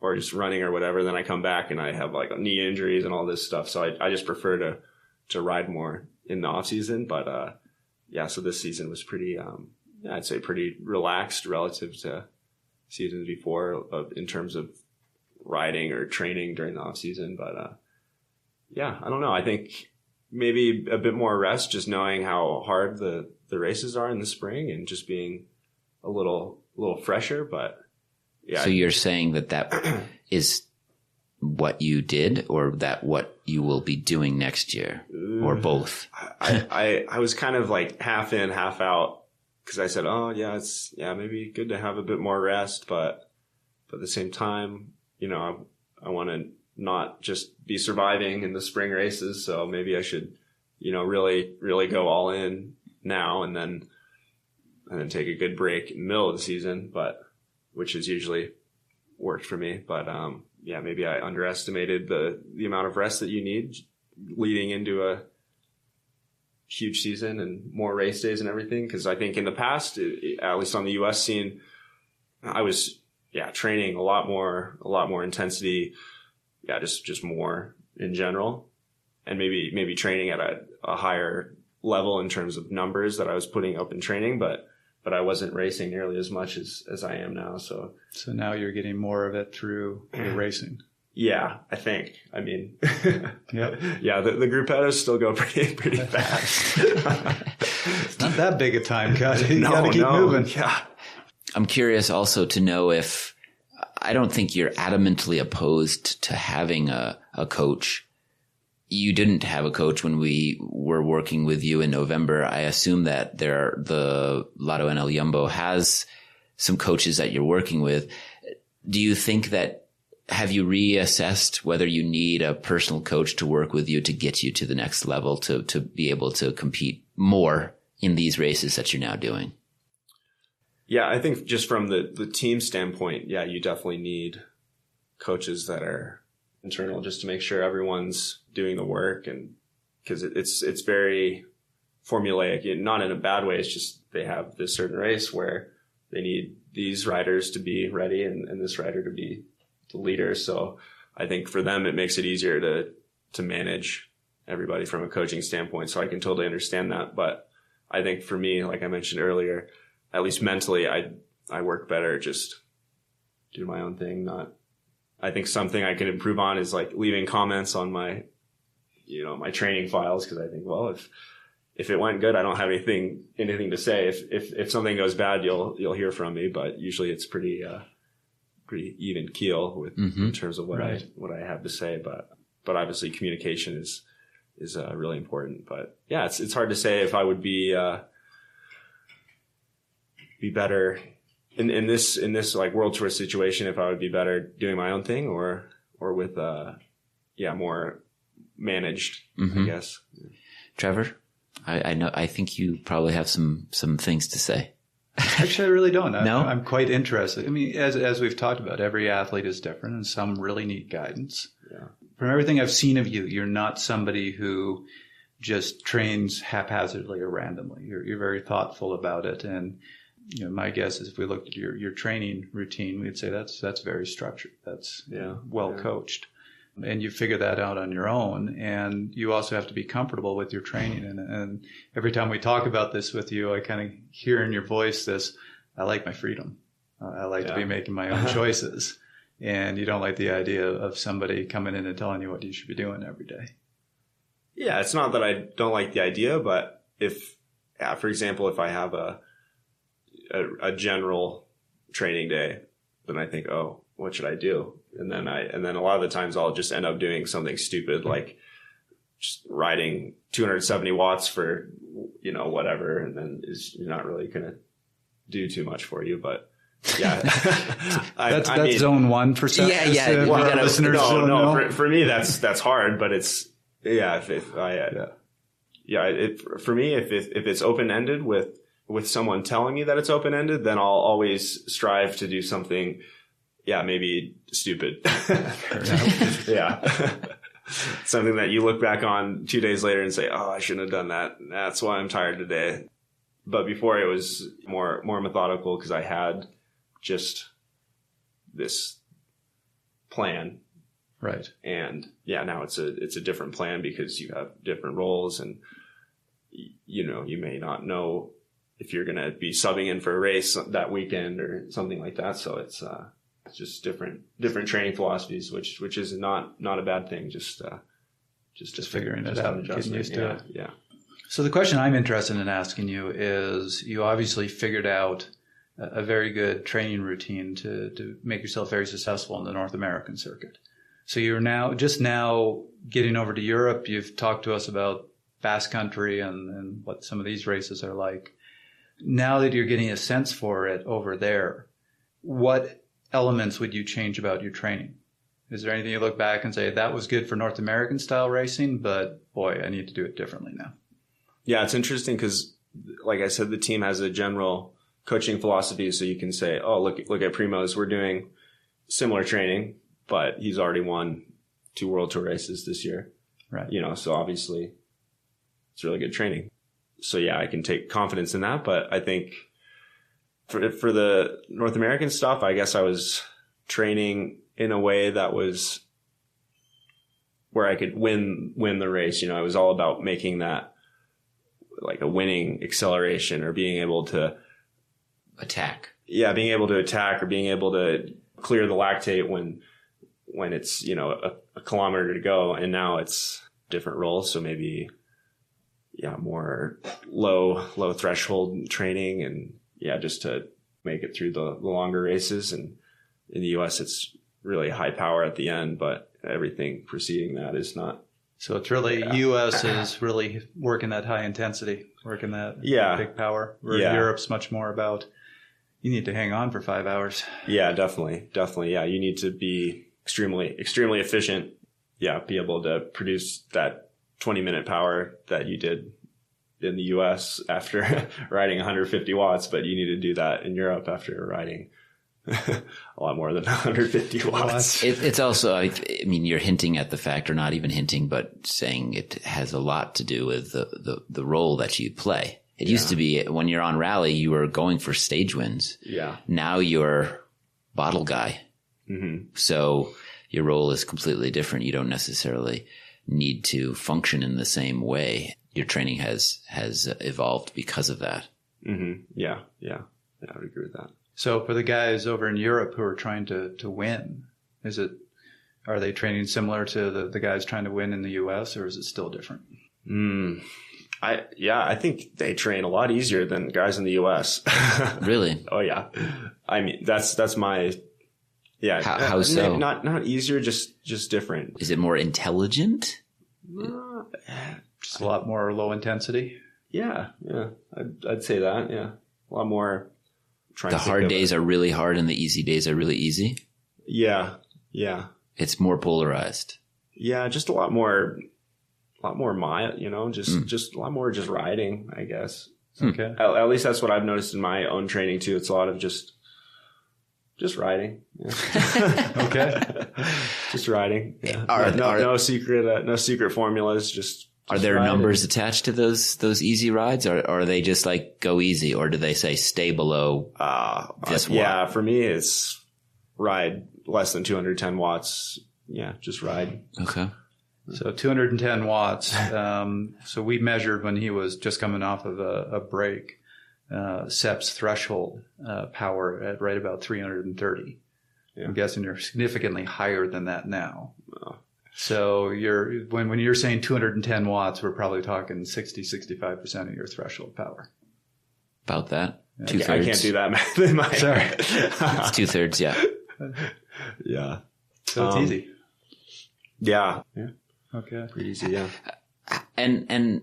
or just running or whatever, then I come back and I have like knee injuries and all this stuff. So I just prefer to ride more in the off season. But, so this season was pretty, I'd say pretty relaxed relative to seasons before in terms of riding or training during the off season. But, I don't know. I think maybe a bit more rest, just knowing how hard the races are in the spring and just being a little fresher. But yeah. So you're saying that is what you did, or that what you will be doing next year, or both? I was kind of like half in, half out, because I said, it's maybe good to have a bit more rest, but at the same time, I want to not just be surviving in the spring races. So maybe I should, really, really go all in now and then take a good break in the middle of the season, which has usually worked for me. But, maybe I underestimated the amount of rest that you need leading into a huge season and more race days and everything. Cause I think in the past, at least on the US scene, I was, training a lot more intensity. Just more in general, and maybe training at a higher level in terms of numbers that I was putting up in training, but I wasn't racing nearly as much as I am now. So now you're getting more of it through your racing. Yeah, I think. I mean, yep. Yeah, the gruppettos still go pretty fast. It's not that big a time cut. You got to keep moving. Yeah. I'm curious also to know if, I don't think you're adamantly opposed to having a coach. You didn't have a coach when we were working with you in November. I assume that the Lotto NL Jumbo has some coaches that you're working with. Do you think have you reassessed whether you need a personal coach to work with you to get you to the next level, to be able to compete more in these races that you're now doing? Yeah, I think just from the team standpoint, you definitely need coaches that are internal, just to make sure everyone's doing the work, and because it's very formulaic, not in a bad way. It's just they have this certain race where they need these riders to be ready and this rider to be the leader. So I think for them, it makes it easier to manage everybody from a coaching standpoint. So I can totally understand that. But I think for me, like I mentioned earlier, at least mentally, I work better just do my own thing. I think something I can improve on is like leaving comments on my training files. Cause I think, well, if it went good, I don't have anything to say. If something goes bad, you'll hear from me, but usually it's pretty even keel in terms of what I have to say. But obviously communication is really important. But yeah, it's hard to say if I would be better in this like World Tour situation, if I would be better doing my own thing or with more managed, I guess. Trevor, I think you probably have some things to say. Actually, I really don't. No? I'm quite interested. I mean, as we've talked about, every athlete is different, and some really need guidance. Yeah. From everything I've seen of you, you're not somebody who just trains haphazardly or randomly. You're very thoughtful about it, and my guess is if we looked at your training routine, we'd say that's very structured. That's well coached. And you figure that out on your own. And you also have to be comfortable with your training. And every time we talk about this with you, I kind of hear in your voice this, I like my freedom. I like to be making my own choices. And you don't like the idea of somebody coming in and telling you what you should be doing every day. Yeah, it's not that I don't like the idea, but for example, if I have a general training day, then I think, oh, what should I do? And then a lot of the times I'll just end up doing something stupid, like just riding 270 watts for, whatever. And then you're not really going to do too much for you, but yeah. That's zone one for Sepp. Yeah. Well, listeners no. For me, that's hard, but it's, for me, if it's open-ended with someone telling me that it's open-ended, then I'll always strive to do something, maybe stupid. Yeah. Something that you look back on 2 days later and say, oh, I shouldn't have done that. That's why I'm tired today. But before, it was more methodical because I had just this plan. Right. And now it's a different plan because you have different roles, and you may not know if you're going to be subbing in for a race that weekend or something like that. So it's just different training philosophies, which is not a bad thing. Just figuring it out, getting used to it. Yeah. So the question I'm interested in asking you is, you obviously figured out a very good training routine to make yourself very successful in the North American circuit. So you're now getting over to Europe. You've talked to us about Basque Country and what some of these races are like. Now that you're getting a sense for it over there, what elements would you change about your training? Is there anything you look back and say, that was good for North American style racing, but boy, I need to do it differently now? Yeah, it's interesting because, like I said, the team has a general coaching philosophy. So you can say, oh, look at Primoz. We're doing similar training, but he's already won 2 World Tour races this year. Right. So obviously it's really good training. So I can take confidence in that. But I think for the North American stuff, I guess I was training in a way that was where I could win the race. It was all about making that like a winning acceleration, or being able to attack. Yeah, being able to attack, or being able to clear the lactate when it's, a kilometer to go. And now it's different roles. So maybe, more low threshold training, and just to make it through the longer races. And in the US, it's really high power at the end, but everything preceding that is not. So it's really, US is really working that high intensity, working that big power. Whereas Europe's much more about, you need to hang on for 5 hours. Yeah, definitely. Yeah, you need to be extremely efficient. Yeah, be able to produce that 20-minute power that you did in the US after riding 150 watts, but you need to do that in Europe after riding a lot more than 150 watts. It's also, I mean, you're hinting at the fact, or not even hinting, but saying it has a lot to do with the role that you play. It used to be, when you're on rally, you were going for stage wins. Yeah. Now you're bottle guy. Mm-hmm. So your role is completely different. You don't necessarily need to function in the same way. Your training has evolved because of that. Mm-hmm. Yeah, I would agree with that. So for the guys over in Europe who are trying to win, are they training similar to the guys trying to win in the US, or is it still different? I think they train a lot easier than guys in the US. Really? Oh yeah. I mean, that's my, How so? Not easier, just different. Is it more intelligent? Just a lot more low intensity? Yeah. I'd say that, yeah. A lot more. The hard days are really hard and the easy days are really easy? Yeah. It's more polarized. Yeah, just a lot more mild, just a lot more just riding, I guess. Okay. At least that's what I've noticed in my own training too. It's a lot of just riding. Yeah. Okay. Just riding. Yeah. No secret formulas, just are there riding. Numbers attached to those easy rides, or are they just like go easy, or do they say stay below this watt? Yeah, for me it's ride less than 210 watts. Yeah, just ride. Okay. So 210 watts. So we measured when he was just coming off of a break, Sepp's threshold power at right about 330. Yeah. I'm guessing you're significantly higher than that now. Oh. So when you're saying 210 watts, we're probably talking 60-65% of your threshold power. About that. Yeah. 2/3. I can't do that math in my Sorry. It's 2/3, yeah. Yeah. So it's easy. Yeah. Okay. Pretty easy, yeah. And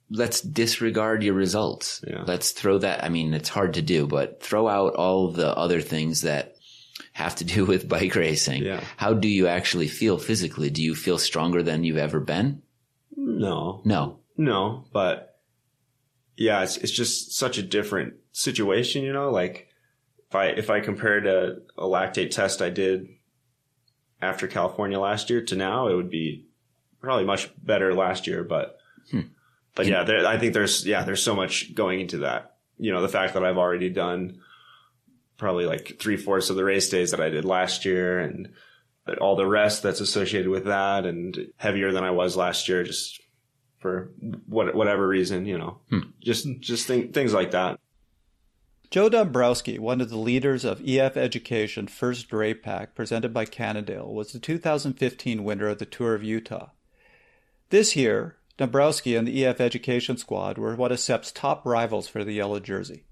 let's disregard your results. Yeah. Let's throw that. I mean, it's hard to do, but throw out all the other things that have to do with bike racing. Yeah. How do you actually feel physically? Do you feel stronger than you've ever been? No, but yeah, it's just such a different situation, you know, like if I compared a lactate test I did after California last year to now, it would be probably much better last year, but yeah, I think there's so much going into that, you know, the fact that I've already done probably like 3/4 of the race days that I did last year and all the rest that's associated with that, and heavier than I was last year, just for whatever reason, you know, just things like that. Joe Dombrowski, one of the leaders of EF Education First Ray Pack presented by Cannondale, was the 2015 winner of the Tour of Utah. This year, Dombrowski and the EF Education squad were one of Sepp's top rivals for the yellow jersey.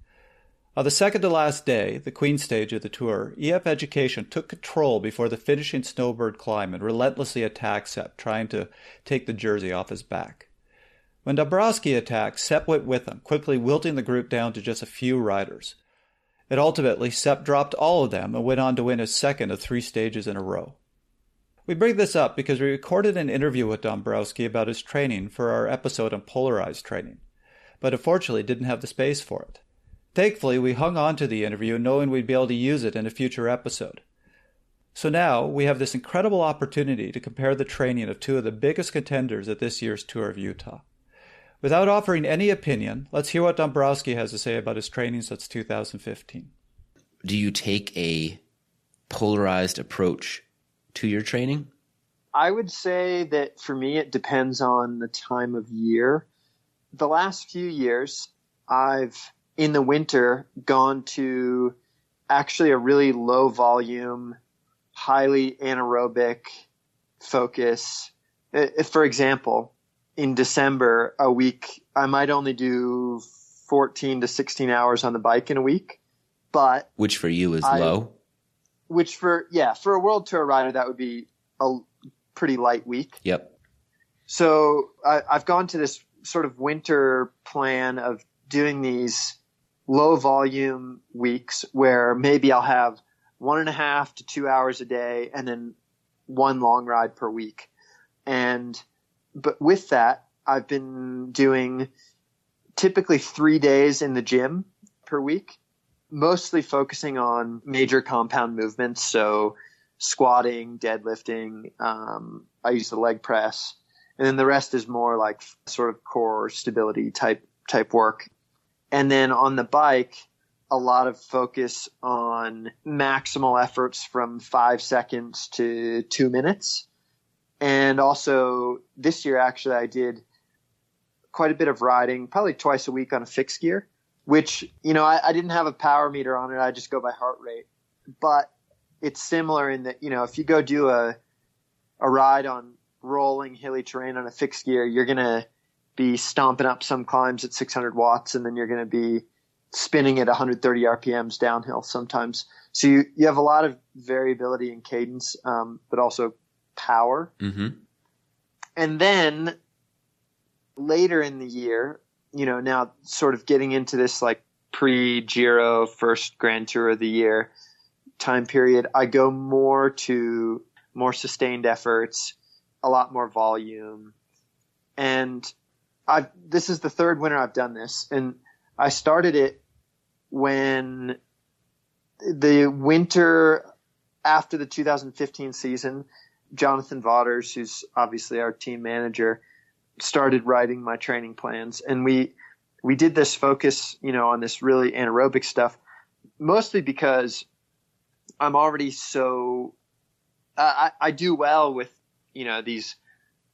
On the second to last day, the Queen stage of the Tour, EF Education took control before the finishing snowbird climb and relentlessly attacked Sepp, trying to take the jersey off his back. When Dombrowski attacked, Sepp went with him, quickly wilting the group down to just a few riders. And ultimately, Sepp dropped all of them and went on to win his second of 3 stages in a row. We bring this up because we recorded an interview with Dombrowski about his training for our episode on polarized training, but unfortunately didn't have the space for it. Thankfully, we hung on to the interview knowing we'd be able to use it in a future episode. So now we have this incredible opportunity to compare the training of 2 of the biggest contenders at this year's Tour of Utah. Without offering any opinion, let's hear what Dombrowski has to say about his training since 2015. Do you take a polarized approach to your training? I would say that for me, it depends on the time of year. The last few years, I've, in the winter, gone to actually a really low volume, highly anaerobic focus. For example, in December, a week, I might only do 14 to 16 hours on the bike in a week, but which for you is low. Which for a World Tour rider, that would be a pretty light week. Yep. So I've gone to this sort of winter plan of doing these low volume weeks where maybe I'll have 1.5 to 2 hours a day and then 1 long ride per week. But with that, I've been doing typically 3 days in the gym per week, mostly focusing on major compound movements. So squatting, deadlifting, I use the leg press, and then the rest is more like sort of core stability type work. And then on the bike, a lot of focus on maximal efforts from 5 seconds to 2 minutes. And also this year, actually, I did quite a bit of riding, probably twice a week on a fixed gear, which, you know, I didn't have a power meter on it. I just go by heart rate. But it's similar in that, you know, if you go do a ride on rolling hilly terrain on a fixed gear, you're going to be stomping up some climbs at 600 watts, and then you're going to be spinning at 130 RPMs downhill sometimes. So you have a lot of variability in cadence, but also power. Mm-hmm. And then later in the year, you know, now sort of getting into this like pre-Giro first Grand Tour of the year time period, I go more to more sustained efforts, a lot more volume. And this is the 3rd winter I've done this. And I started it when the winter after the 2015 season, Jonathan Vaughters, who's obviously our team manager, started writing my training plans. And we did this focus, you know, on this really anaerobic stuff, mostly because I'm already so, I do well with, you know, these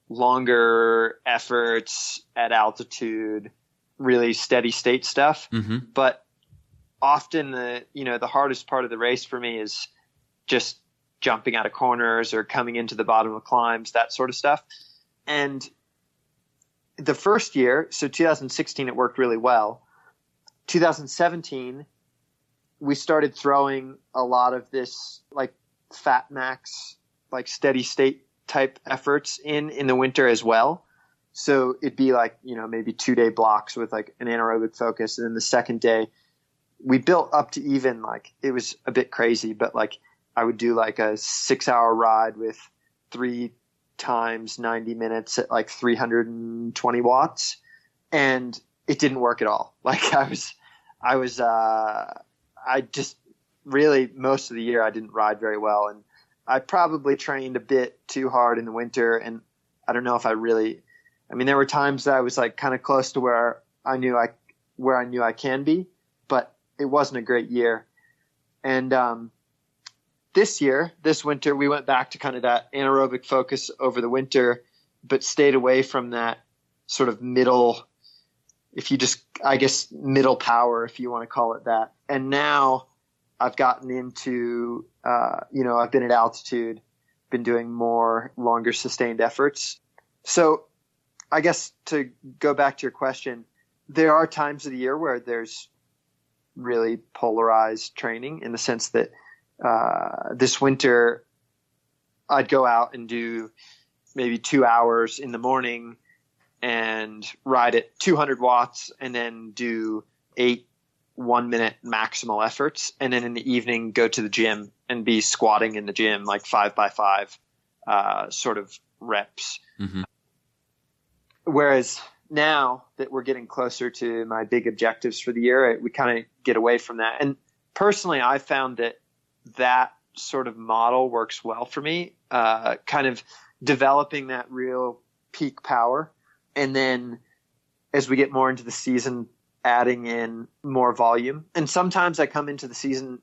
longer efforts at altitude, really steady state stuff. Mm-hmm. But often the hardest part of the race for me is just jumping out of corners or coming into the bottom of climbs, that sort of stuff. And the first year, so 2016, it worked really well. 2017, we started throwing a lot of this like fat max, like steady state type efforts in the winter as well. So it'd be like, maybe 2-day blocks with like an anaerobic focus. And then the second day we built up to even like, it was a bit crazy, but like I would do like a 6-hour ride with 3 times 90 minutes at like 320 watts. And it didn't work at all. Like I just really, most of the year I didn't ride very well. And I probably trained a bit too hard in the winter. And I don't know if there were times that I was like kind of close to where I knew I can be, but it wasn't a great year. And, this winter, we went back to kind of that anaerobic focus over the winter, but stayed away from that sort of middle power, if you want to call it that. And now I've gotten into, I've been at altitude, been doing more longer sustained efforts. So I guess to go back to your question, there are times of the year where there's really polarized training in the sense that this winter I'd go out and do maybe 2 hours in the morning and ride at 200 watts and then do 8 1-minute maximal efforts. And then in the evening, go to the gym and be squatting in the gym, like 5x5 sort of reps. Mm-hmm. Whereas now that we're getting closer to my big objectives for the year, we kind of get away from that. And personally, I found that sort of model works well for me, kind of developing that real peak power. And then as we get more into the season, adding in more volume. And sometimes I come into the season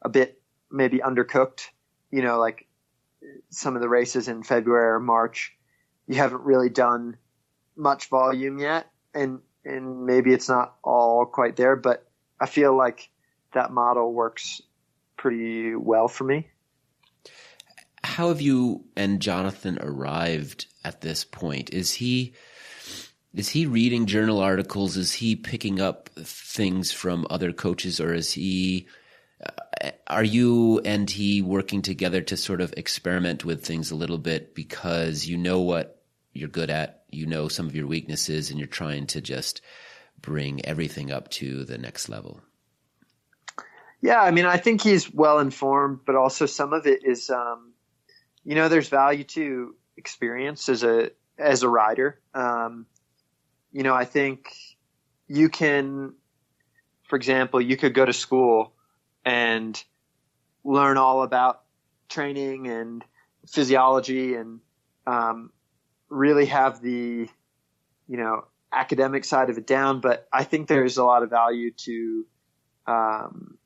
a bit maybe undercooked, like some of the races in February or March, you haven't really done much volume yet. And maybe it's not all quite there, but I feel like that model works pretty well for me. How have you and Jonathan arrived at this point? Is he reading journal articles? Is he picking up things from other coaches, or are you and he working together to sort of experiment with things a little bit because you know what you're good at, some of your weaknesses, and you're trying to just bring everything up to the next level? Yeah, I think he's well informed, but also some of it is, there's value to experience as a rider. I think you can, for example, you could go to school and learn all about training and physiology and really have the, academic side of it down. But I think there's a lot of value to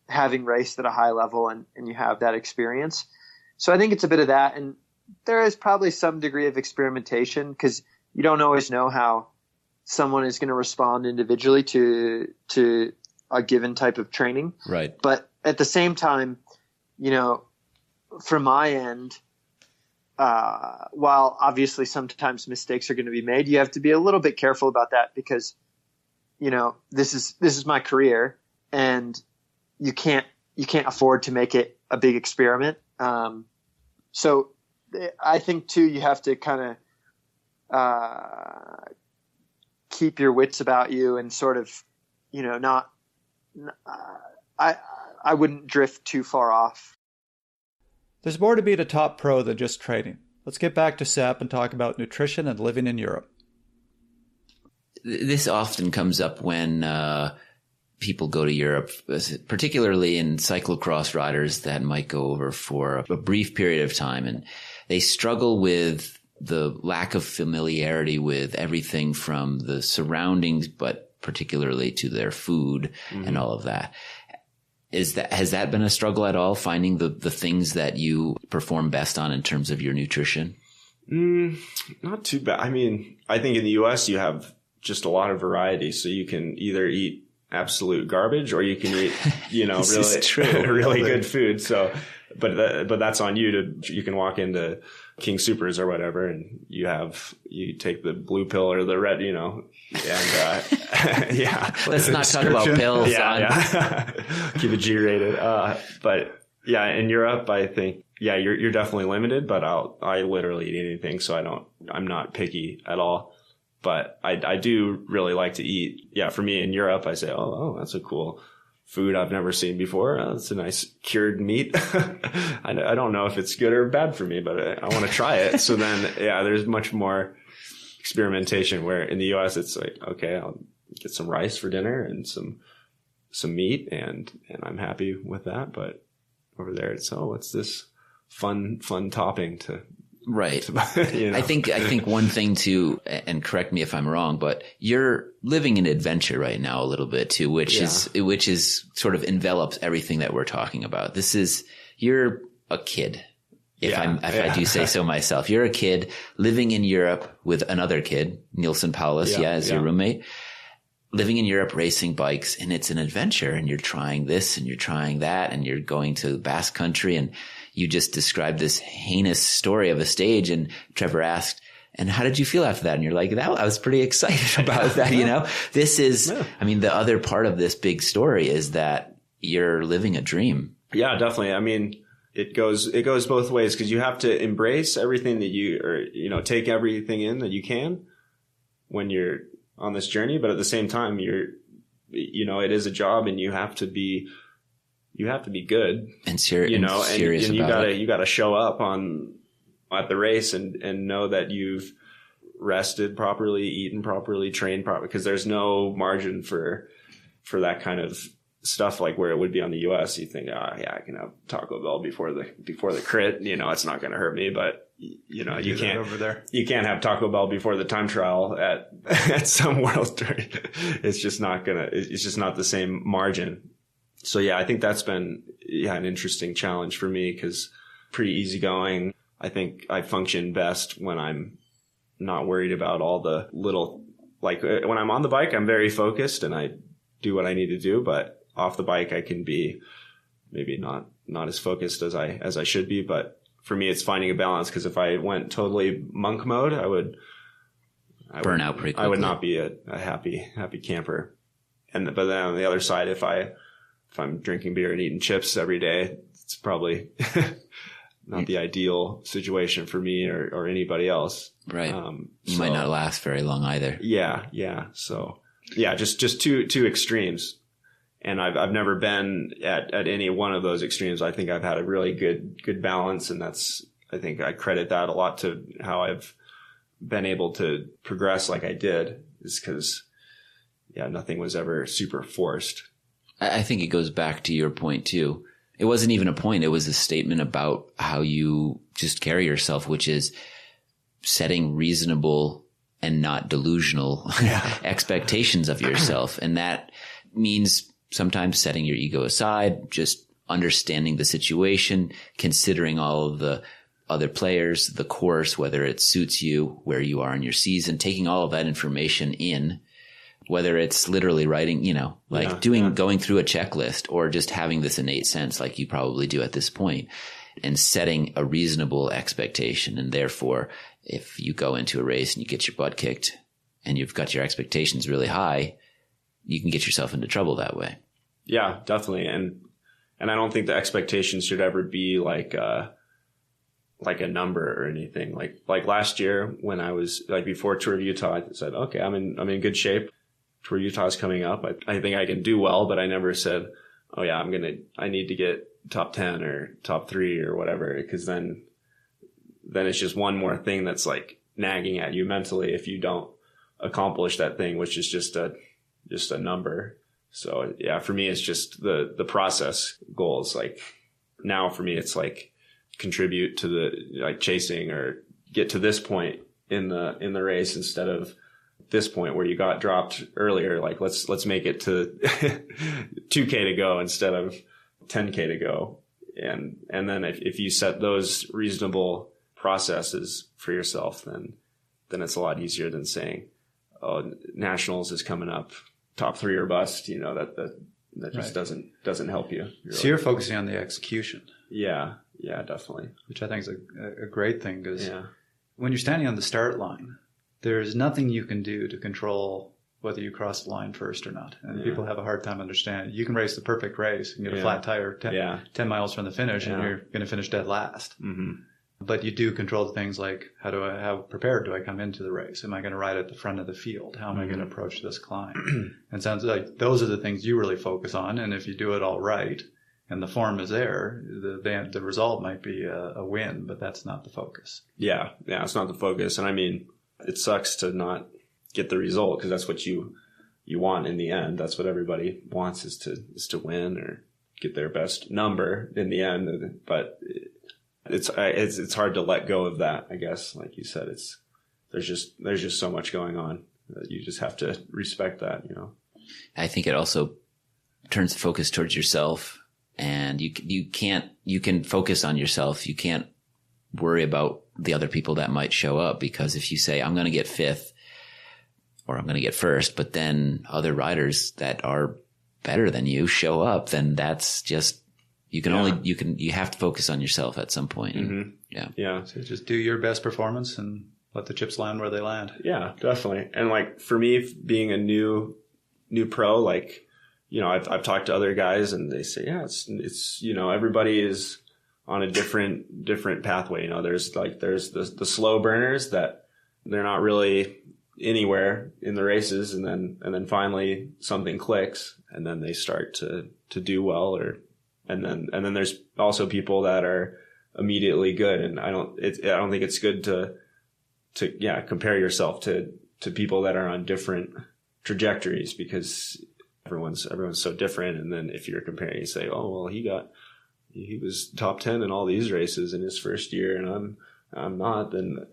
having raced at a high level and you have that experience. So I think it's a bit of that. And there is probably some degree of experimentation because you don't always know how someone is going to respond individually to a given type of training. Right. But at the same time, from my end, while obviously sometimes mistakes are going to be made, you have to be a little bit careful about that because, this is my career and you can't afford to make it a big experiment. So I think too, you have to kind of, keep your wits about you and sort of, I wouldn't drift too far off. There's more to being a top pro than just training. Let's get back to Sepp and talk about nutrition and living in Europe. This often comes up when people go to Europe, particularly in cyclocross riders that might go over for a brief period of time, and they struggle with the lack of familiarity with everything from the surroundings, but particularly to their food and all of that. Has that been a struggle at all, finding the things that you perform best on in terms of your nutrition? Not too bad. I think in the US you have just a lot of variety, so you can either eat absolute garbage or you can eat, really good food. So, but that's on you you can walk into King Supers or whatever, and you take the blue pill or the red, and yeah. Let's not talk about pills. Yeah. Keep it G-rated. But yeah, in Europe, I think, you're definitely limited, but I literally eat anything. So I'm not picky at all. But I do really like to eat. Yeah, for me in Europe, I say, oh, that's a cool food I've never seen before. It's a nice cured meat. I don't know if it's good or bad for me, but I want to try it. So then, yeah, there's much more experimentation, where in the US it's like, okay, I'll get some rice for dinner and some meat, and I'm happy with that. But over there, it's, what's this fun topping to, right. You know? I think one thing too, and correct me if I'm wrong, but you're living an adventure right now a little bit too, which is sort of envelops everything that we're talking about. You're a kid. If I do say so myself, you're a kid living in Europe with another kid, Nielsen Paulus, as your roommate, living in Europe, racing bikes, and it's an adventure, and you're trying this and you're trying that, and you're going to Basque Country, and you just described this heinous story of a stage, and Trevor asked, and how did you feel after that? And you're like, I was pretty excited about that, you know? This is, I mean, the other part of this big story is that you're living a dream. Yeah, definitely. I mean, it goes both ways, because you have to embrace everything that take everything in that you can when you're on this journey. But at the same time, it is a job, and you have to be good and serious, and you gotta show up at the race and know that you've rested properly, eaten properly, trained properly, because there's no margin for that kind of stuff, like where it would be on the US. You think, I can have Taco Bell before the crit, it's not going to hurt me, but you can't over there. You can't have Taco Bell before the time trial at some World Tour. It's just not the same margin. So yeah, I think that's been an interesting challenge for me, because pretty easygoing. I think I function best when I'm not worried about all the little, like when I'm on the bike, I'm very focused and I do what I need to do, but off the bike, I can be maybe not as focused as I should be. But for me, it's finding a balance, because if I went totally monk mode, I would burn out pretty quickly. I would not be a happy camper. But then on the other side, if I'm drinking beer and eating chips every day, it's probably not the ideal situation for me or anybody else. Right. You might not last very long either. Yeah. So yeah, just two extremes. And I've never been at any one of those extremes. I think I've had a really good balance, and I think I credit that a lot to how I've been able to progress like I did, is because nothing was ever super forced. I think it goes back to your point too. It wasn't even a point. It was a statement about how you just carry yourself, which is setting reasonable and not delusional expectations of yourself. And that means sometimes setting your ego aside, just understanding the situation, considering all of the other players, the course, whether it suits you, where you are in your season, taking all of that information in, whether it's literally writing, going through a checklist, or just having this innate sense like you probably do at this point, and setting a reasonable expectation. And therefore, if you go into a race and you get your butt kicked and you've got your expectations really high, you can get yourself into trouble that way. Yeah, definitely. And I don't think the expectations should ever be like a number or anything. Like last year when I was before Tour of Utah, I said, okay, I'm in good shape. Tour of Utah is coming up. I think I can do well, but I never said, oh yeah, I need to get top 10 or top 3 or whatever. Because then it's just one more thing that's like nagging at you mentally if you don't accomplish that thing, which is just a number. So yeah, for me, it's just the process goals. Like now for me, it's like contribute to the chasing or get to this point in the race instead of this point where you got dropped earlier. Like let's make it to 2K to go instead of 10K to go. And then if you set those reasonable processes for yourself, then it's a lot easier than saying, oh, nationals is coming up, top 3 or bust, that just doesn't help you. You're focusing on the execution. Yeah, definitely. Which I think is a great thing, because when you're standing on the start line, there's nothing you can do to control whether you cross the line first or not. And people have a hard time understanding. You can race the perfect race and get a flat tire 10 miles from the finish, and you're going to finish dead last. Mm-hmm. But you do control the things like how prepared do I come into the race? Am I going to ride at the front of the field? How am I going to approach this climb? And it sounds like those are the things you really focus on. And if you do it all right and the form is there, the result might be a win, but that's not the focus. Yeah, it's not the focus. And I mean, it sucks to not get the result because that's what you want in the end. That's what everybody wants is to win or get their best number in the end. But it's hard to let go of that, I guess. Like you said, there's just so much going on that you just have to respect that, you know. I think it also turns the focus towards yourself, and you can focus on yourself. You can't worry about the other people that might show up, because if you say, I'm going to get fifth or I'm going to get first, but then other riders that are better than you show up, then that's just, you have to focus on yourself at some point. And, Yeah. So just do your best performance and let the chips land where they land. Yeah, definitely. And like for me, being a new pro, like, you know, I've talked to other guys and they say, yeah, it's, you know, everybody is on a different pathway. You know, there's the slow burners that they're not really anywhere in the races. And then finally something clicks and then they start to do well, and then there's also people that are immediately good. And I don't think it's good to compare yourself to people that are on different trajectories, because everyone's so different. And then if you're comparing, you say, oh, well, he was top 10 in all these races in his first year and I'm not, then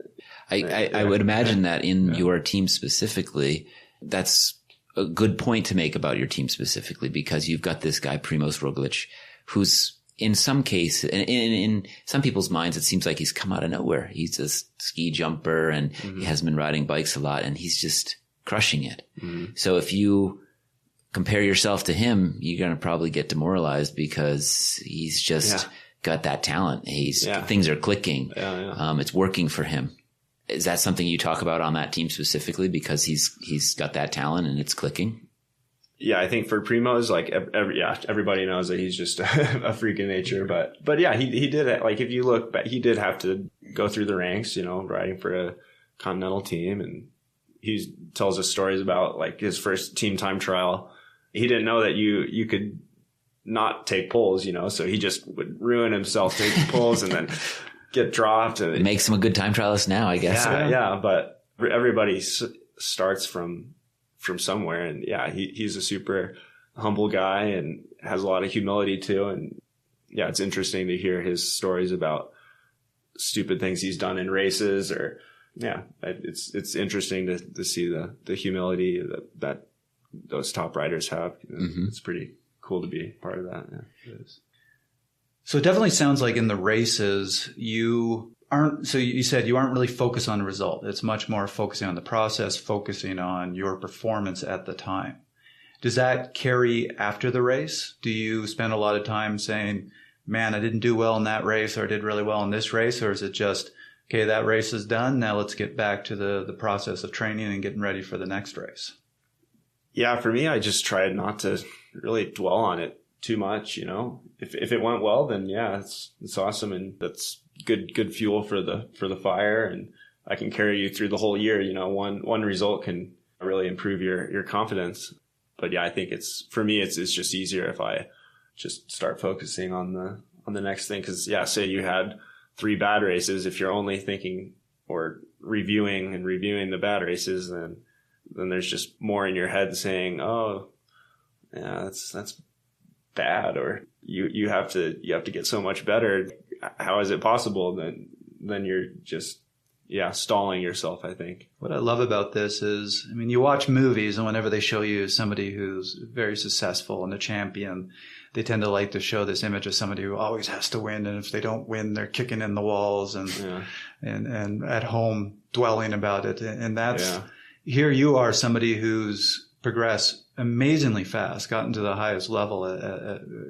I would imagine that in your team specifically, that's a good point to make about your team specifically, because you've got this guy, Primož Roglič, who's in some case, in some people's minds, it seems like he's come out of nowhere. He's a ski jumper and he hasn't been riding bikes a lot and he's just crushing it. So if you compare yourself to him, you're going to probably get demoralized because he's just got that talent. Things are clicking. It's working for him. Is that something you talk about on that team specifically because he's got that talent and it's clicking? Yeah, I think for Primož, like everybody knows that he's just a freak of nature. But yeah, he did it. Like if you look back, he did have to go through the ranks, you know, riding for a continental team, and he tells us stories about like his first team time trial. He didn't know that you could not take pulls, you know, so he just would ruin himself taking pulls and then get dropped. And it makes him a good time trialist now, I guess. Yeah, but everybody starts from somewhere, and he's a super humble guy and has a lot of humility too. And yeah, it's interesting to hear his stories about stupid things he's done in races, or it's interesting to see the humility that those top riders have. It's pretty cool to be part of that. Yeah, it is. So it definitely sounds like in the races you said you aren't really focused on the result. It's much more focusing on the process, focusing on your performance at the time. Does that carry after the race? Do you spend a lot of time saying, man, I didn't do well in that race, or I did really well in this race? Or is it just, okay, that race is done. Now let's get back to the process of training and getting ready for the next race? Yeah, for me, I just tried not to really dwell on it too much. You know, if it went well, then it's awesome. And that's good fuel for the fire, and I can carry you through the whole year. You know, one result can really improve your confidence. But yeah, I think it's just easier if I just start focusing on the next thing. Cause say you had 3 bad races. If you're only thinking or reviewing the bad races, then there's just more in your head saying, oh yeah, that's bad. Or you have to get so much better. How is it possible? Then you're just, stalling yourself, I think. What I love about this is, I mean, you watch movies, and whenever they show you somebody who's very successful and a champion, they tend to like to show this image of somebody who always has to win. And if they don't win, they're kicking in the walls and at home dwelling about it. And that's, here you are, somebody who's progressed amazingly fast, gotten to the highest level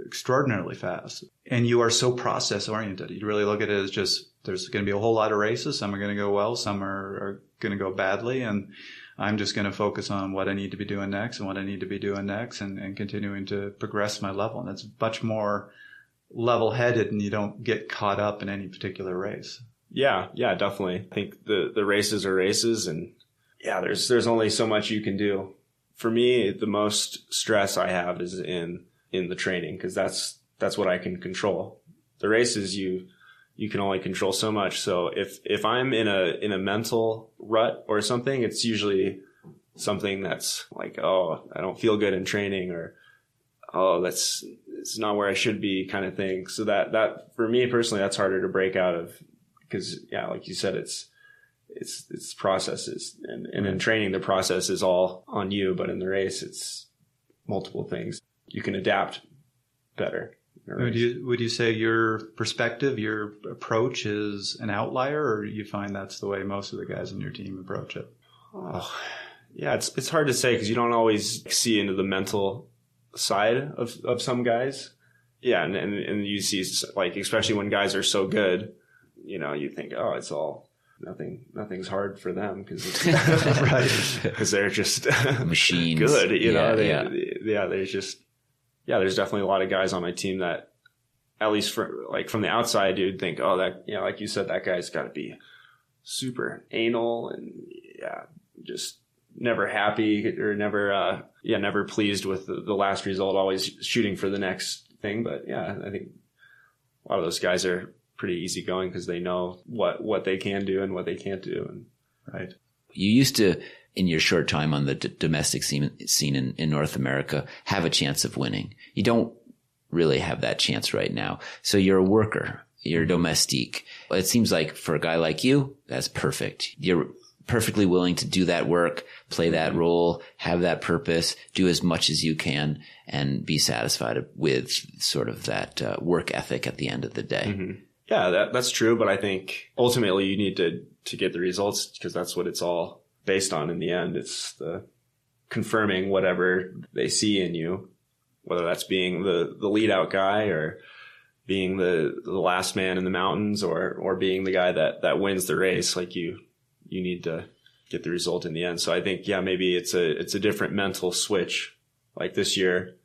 extraordinarily fast. And you are so process oriented. You really look at it as just, there's going to be a whole lot of races. Some are going to go well. Some are going to go badly. And I'm just going to focus on what I need to be doing next and what I need to be doing next, and continuing to progress my level. And it's much more level headed, and you don't get caught up in any particular race. Yeah, definitely. I think the races are races, and yeah, there's only so much you can do. For me, the most stress I have is in the training, because that's what I can control. The races you can only control so much. So if I'm in a mental rut or something, it's usually something that's like, oh, I don't feel good in training, or oh, it's not where I should be, kind of thing. So that for me personally, that's harder to break out of, because yeah, like you said, it's processes, and in training, the process is all on you, but in the race, it's multiple things. You can adapt better. Would you say your perspective, your approach is an outlier, or you find that's the way most of the guys on your team approach it? Oh, yeah, it's hard to say, because you don't always see into the mental side of some guys. Yeah, and you see, like, especially when guys are so good, you think, oh, it's all nothing's hard for them, because they're just machines. Good, there's definitely a lot of guys on my team that, at least from the outside, you'd think, oh, that, like you said, that guy's got to be super anal and just never happy, or never pleased with the last result, always shooting for the next thing. But yeah, I think a lot of those guys are pretty easygoing, because they know what they can do and what they can't do. And right. You used to, in your short time on the domestic scene in North America, have a chance of winning. You don't really have that chance right now. So you're a worker. You're a domestique. It seems like for a guy like you, that's perfect. You're perfectly willing to do that work, play that role, have that purpose, do as much as you can, and be satisfied with sort of that work ethic at the end of the day. Mm-hmm. Yeah, that's true. But I think ultimately you need to get the results, because that's what it's all based on in the end. It's the confirming whatever they see in you, whether that's being the lead out guy, or being the last man in the mountains, or being the guy that wins the race. Like you need to get the result in the end. So I think, yeah, maybe it's a different mental switch. Like this year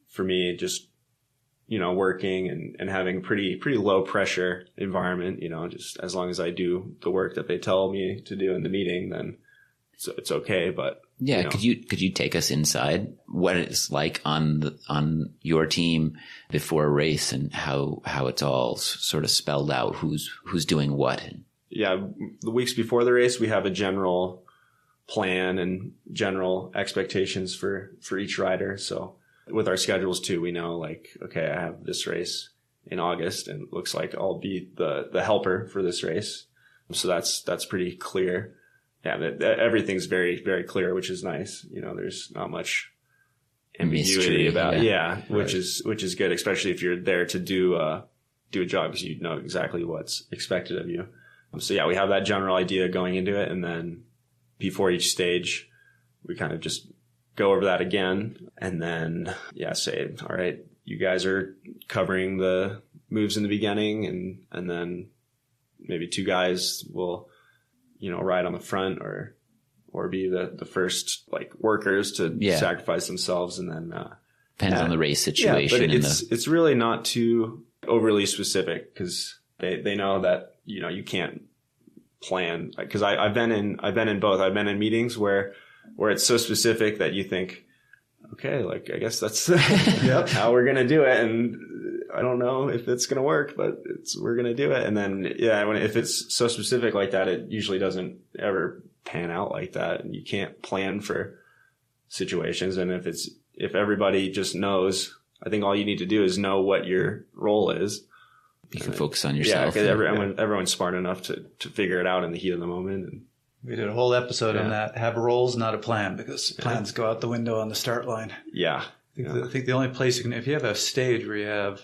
for me, just, working and having pretty low pressure environment, just as long as I do the work that they tell me to do in the meeting, then it's okay. But yeah, could you take us inside what it's like on your team before a race, and how it's all sort of spelled out, who's doing what? Yeah, the weeks before the race, we have a general plan and general expectations for each rider. So with our schedules too, we know, like, okay, I have this race in August, and it looks like I'll be the helper for this race. So that's pretty clear. Yeah, everything's very, very clear, which is nice. There's not much ambiguity mystery about which is good, especially if you're there to do a job, because you know exactly what's expected of you. So yeah, we have that general idea going into it, and then before each stage, we kind of just go over that again, and then say, all right, you guys are covering the moves in the beginning, and then maybe two guys will ride on the front, or be the first, like, workers to sacrifice themselves, and then depends on the race situation. Yeah, but it's really not too overly specific, because they know that you can't plan, because I've been in both. I've been in meetings where it's so specific that you think, okay, like, I guess that's how we're gonna do it, and I don't know if it's gonna work, but we're gonna do it. And then if it's so specific like that, it usually doesn't ever pan out like that, and you can't plan for situations. And if everybody just knows, I think all you need to do is know what your role is. You can focus on yourself. Yeah, because everyone's smart enough to figure it out in the heat of the moment. And we did a whole episode on that. Have roles, not a plan, because plans go out the window on the start line. Yeah. I think the only place you can, if you have a stage where you have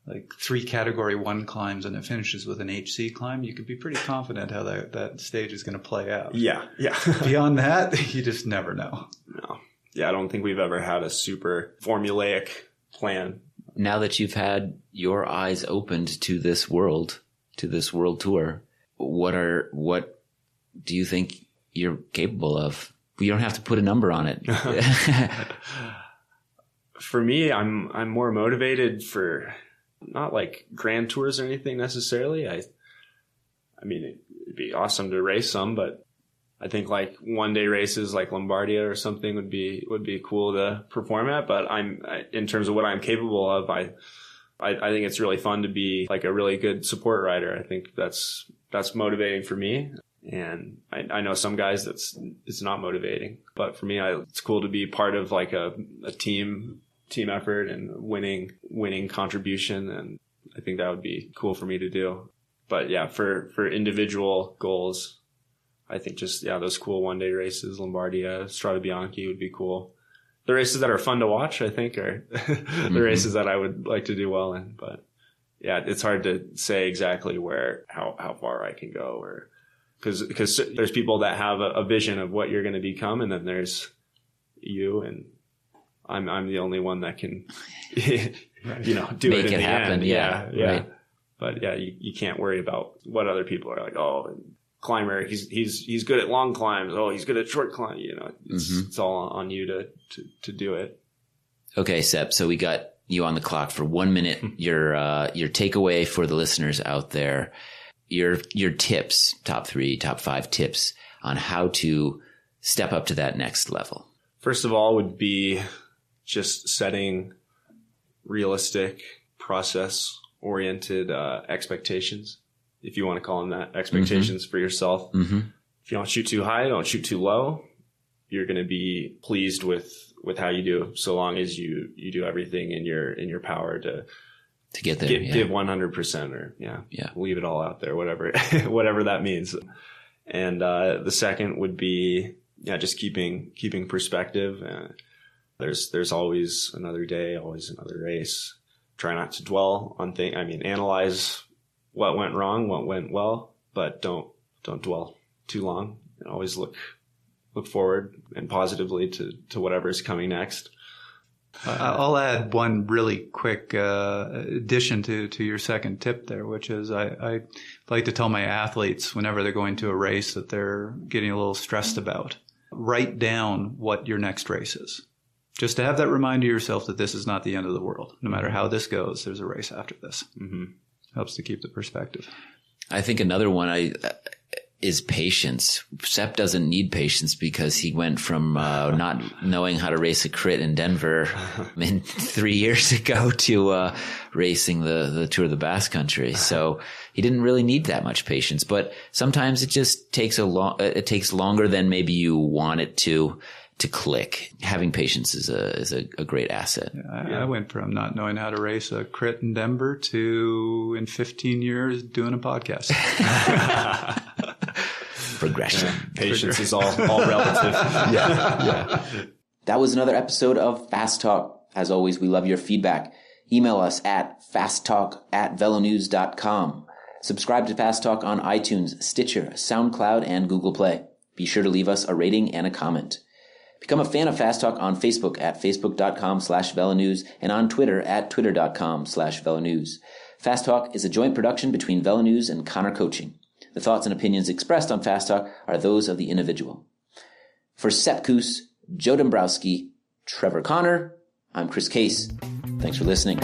like 3 category 1 climbs and it finishes with an HC climb, you can be pretty confident how that stage is going to play out. Yeah. Beyond that, you just never know. No. Yeah, I don't think we've ever had a super formulaic plan. Now that you've had your eyes opened to this world tour, what do you think you're capable of? You don't have to put a number on it. For me, I'm more motivated for not like grand tours or anything necessarily. I mean, it'd be awesome to race some, but I think like one day races like Lombardia or something would be cool to perform at. But in terms of what I'm capable of, I think it's really fun to be like a really good support rider. I think that's motivating for me. And I know some guys it's not motivating, but for me, it's cool to be part of like a team effort and winning contribution. And I think that would be cool for me to do. But yeah, for individual goals, I think just, those cool one-day races, Lombardia, Strade Bianche would be cool. The races that are fun to watch, I think, are the races that I would like to do well in. But yeah, it's hard to say exactly how far I can go, or because there's people that have a vision of what you're going to become, and then there's you, and I'm the only one that can, do Make it in the happen. end. Yeah. Right. But yeah, you can't worry about what other people are like. Oh, climber, he's good at long climbs. Oh, he's good at short climb. It's all on you to do it. Okay, Sepp. So we got you on the clock for 1 minute. Your takeaway for the listeners out there. Your tips, top 3, top 5 tips on how to step up to that next level. First of all, would be just setting realistic, process-oriented expectations, if you want to call them that, expectations for yourself. Mm-hmm. If you don't shoot too high, don't shoot too low. You're going to be pleased with how you do, so long as you do everything in your power to get there. Give 100%, or leave it all out there, whatever that means. And the second would be just keeping perspective. There's always another day, always another race. Try not to dwell on things. I mean, analyze what went wrong, what went well, but don't dwell too long. And always look forward and positively to whatever's coming next. I'll add one really quick addition to your second tip there, which is I like to tell my athletes whenever they're going to a race that they're getting a little stressed about, write down what your next race is. Just to have that reminder to yourself that this is not the end of the world. No matter how this goes, there's a race after this. Mm-hmm. Helps to keep the perspective. I think another one is patience. Sepp doesn't need patience because he went from not knowing how to race a crit in Denver 3 years ago to racing the Tour of the Basque Country. So he didn't really need that much patience. But sometimes it just takes it takes longer than maybe you want it to click. Having patience is a great asset. I went from not knowing how to race a crit in Denver to in 15 years doing a podcast. Progression. Patience is all relative. Yeah. That was another episode of Fast Talk. As always, we love your feedback. Email us at fasttalk@velonews.com. Subscribe to Fast Talk on iTunes, Stitcher, SoundCloud, and Google Play. Be sure to leave us a rating and a comment. Become a fan of Fast Talk on Facebook at facebook.com/VeloNews and on Twitter at twitter.com/VeloNews. Fast Talk is a joint production between VeloNews and Connor Coaching. The thoughts and opinions expressed on Fast Talk are those of the individual. For Sepp Kuss, Joe Dombrowski, Trevor Connor, I'm Chris Case. Thanks for listening.